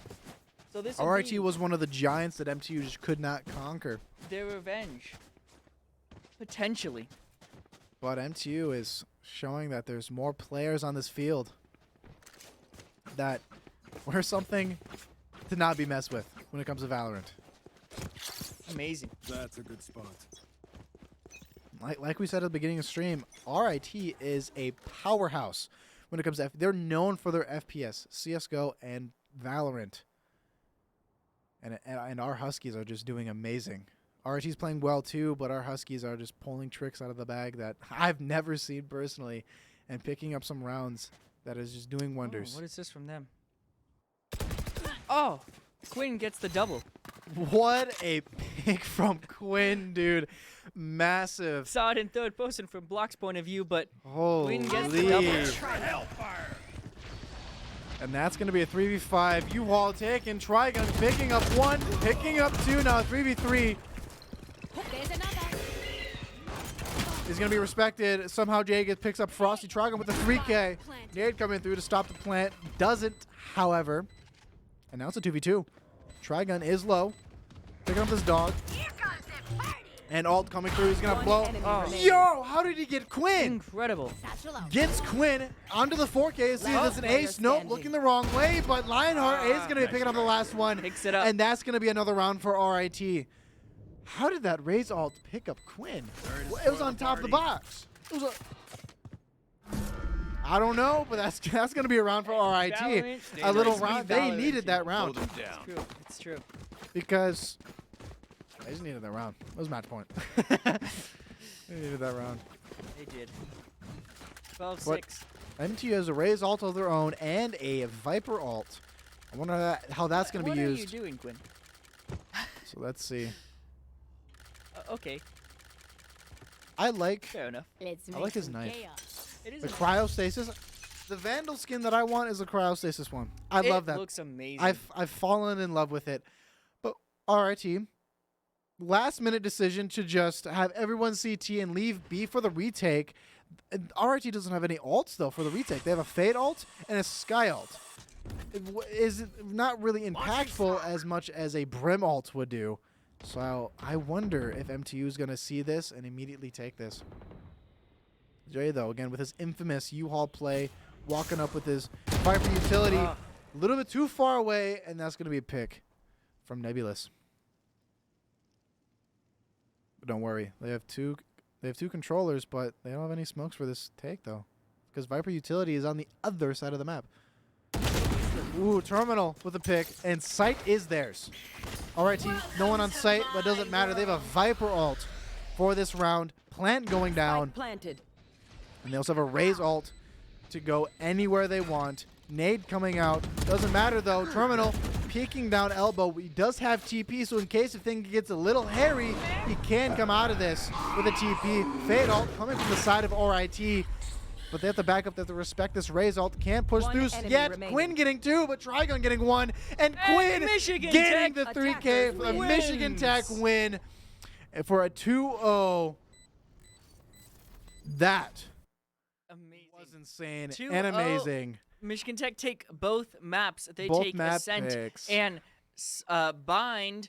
So this will RIT be was one of the giants that MTU just could not conquer. their revenge. Potentially. But MTU is showing that there's more players on this field that we're something to not be messed with when it comes to Valorant. Amazing. That's a good spot. Like we said at the beginning of the stream, RIT is a powerhouse when it comes to they're known for their FPS, CSGO, and Valorant. And our Huskies are just doing amazing. RIT's playing well too, but our Huskies are just pulling tricks out of the bag that I've never seen personally and picking up some rounds that is just doing wonders. Oh, what is this from them? Oh, Quinn gets the double. What a pick from Quinn, dude. Massive. Saw it in third person from Block's point of view, but Holy. Quinn gets the double. And that's going to be a 3v5. U-Haul taking Trigun, picking up one, picking up two, now 3v3. There's another. Is going to be respected. Somehow Jay picks up Frosty Trigun with a 3K. Nade coming through to stop the plant. Doesn't, however. And now it's a 2v2. Trigun is low. Picking up this dog. And ult coming through. He's going to One blow. enemy Oh. remaining. Yo, how did he get Quinn? Incredible. Satchel out. Gets Quinn onto the 4K. See, Last there's an player ace. Nope, standing. looking the wrong way. But Lionheart is going to be picking up the last one. Picks it up. And that's going to be another round for RIT. How did that Raze ult pick up Quinn? It was on top of the box. It was I don't know, but that's going to be a round for RIT. Valorant. A little Sweet round. They Valorant. needed that round Hold him down. It's true. It's true. because they just needed that round. It was match point. They needed that round. They did. 12-6. MTU has a Raze ult of their own and a Viper ult. I wonder how that's going to be What used. are you doing, Quinn? So let's see. Okay, I like fair enough. Let's I make like his some knife. chaos. It is. the a- cryostasis. The Vandal skin that I want is a cryostasis one. I love It that. looks amazing. I've fallen in love with it. But RIT, last minute decision to just have everyone CT and leave B for the retake. And RIT doesn't have any ults though for the retake. They have a Fade ult and a Sky ult. It is not really impactful as much as a Brim ult would do. So I wonder if MTU is going to see this and immediately take this. Jay, though, again, with his infamous U-Haul play, walking up with his Viper utility, a little bit too far away, and that's going to be a pick from Nebulous. But don't worry, they have two controllers, but they don't have any smokes for this take, though, because Viper utility is on the other side of the map. Ooh, Terminal with a pick, and sight is theirs. RIT, no one on site, but it doesn't matter. They have a Viper ult for this round. Plant going down. Spike planted. And they also have a Raze ult to go anywhere they want. Nade coming out. Doesn't matter, though. Terminal peeking down elbow. He does have TP, so in case if things gets a little hairy, he can come out of this with a TP. Fade ult coming from the side of RIT. but they have to back up. They have to respect this Raze ult. Can't push One through enemy yet. remaining. Quinn getting 2, but Trigon getting 1. And Hey, Quinn Michigan getting Tech the 3K for the Michigan Tech wins. win for a 2-0. That Amazing. was insane 2-0. and amazing. Michigan Tech take both maps. They Both take map Ascent picks. and Bind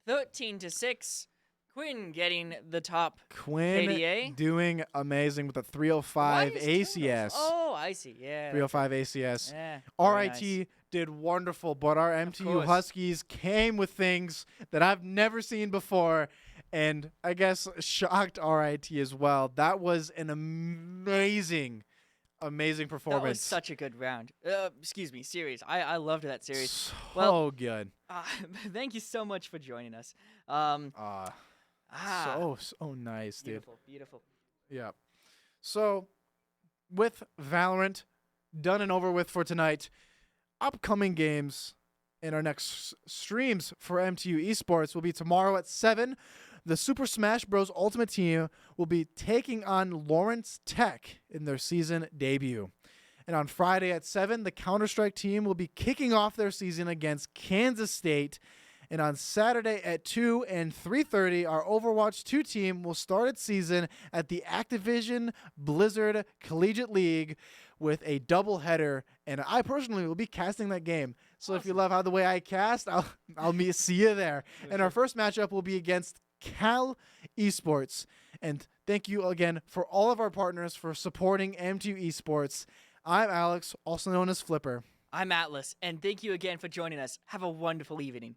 13-6. Quinn getting the top Quinn KDA. doing amazing with a Why 305 is Turtles? ACS. Oh, I see. Yeah. 305 ACS. Yeah. very RIT nice. did wonderful, but our MTU course. Huskies came with things that I've never seen before, and I guess shocked RIT as well. That was an amazing performance. That was such a good round. Excuse me, series. I loved that series. So Well, good. Thank you so much for joining us. So nice, dude. Beautiful, beautiful. Yeah. So, with Valorant done and over with for tonight, upcoming games in our next streams for MTU Esports will be tomorrow at 7. The Super Smash Bros. Ultimate Team will be taking on Lawrence Tech in their season debut. And on Friday at 7, the Counter-Strike team will be kicking off their season against Kansas State. And on Saturday at 2 and 3:30, our Overwatch 2 team will start its season at the Activision Blizzard Collegiate League with a doubleheader. And I personally will be casting that game. So if you love how the way I cast, I'll see you there. And our first matchup will be against Cal Esports. And thank you again for all of our partners for supporting MTU Esports. I'm Alex, also known as Flipper. I'm Atlas, and thank you again for joining us. Have a wonderful evening.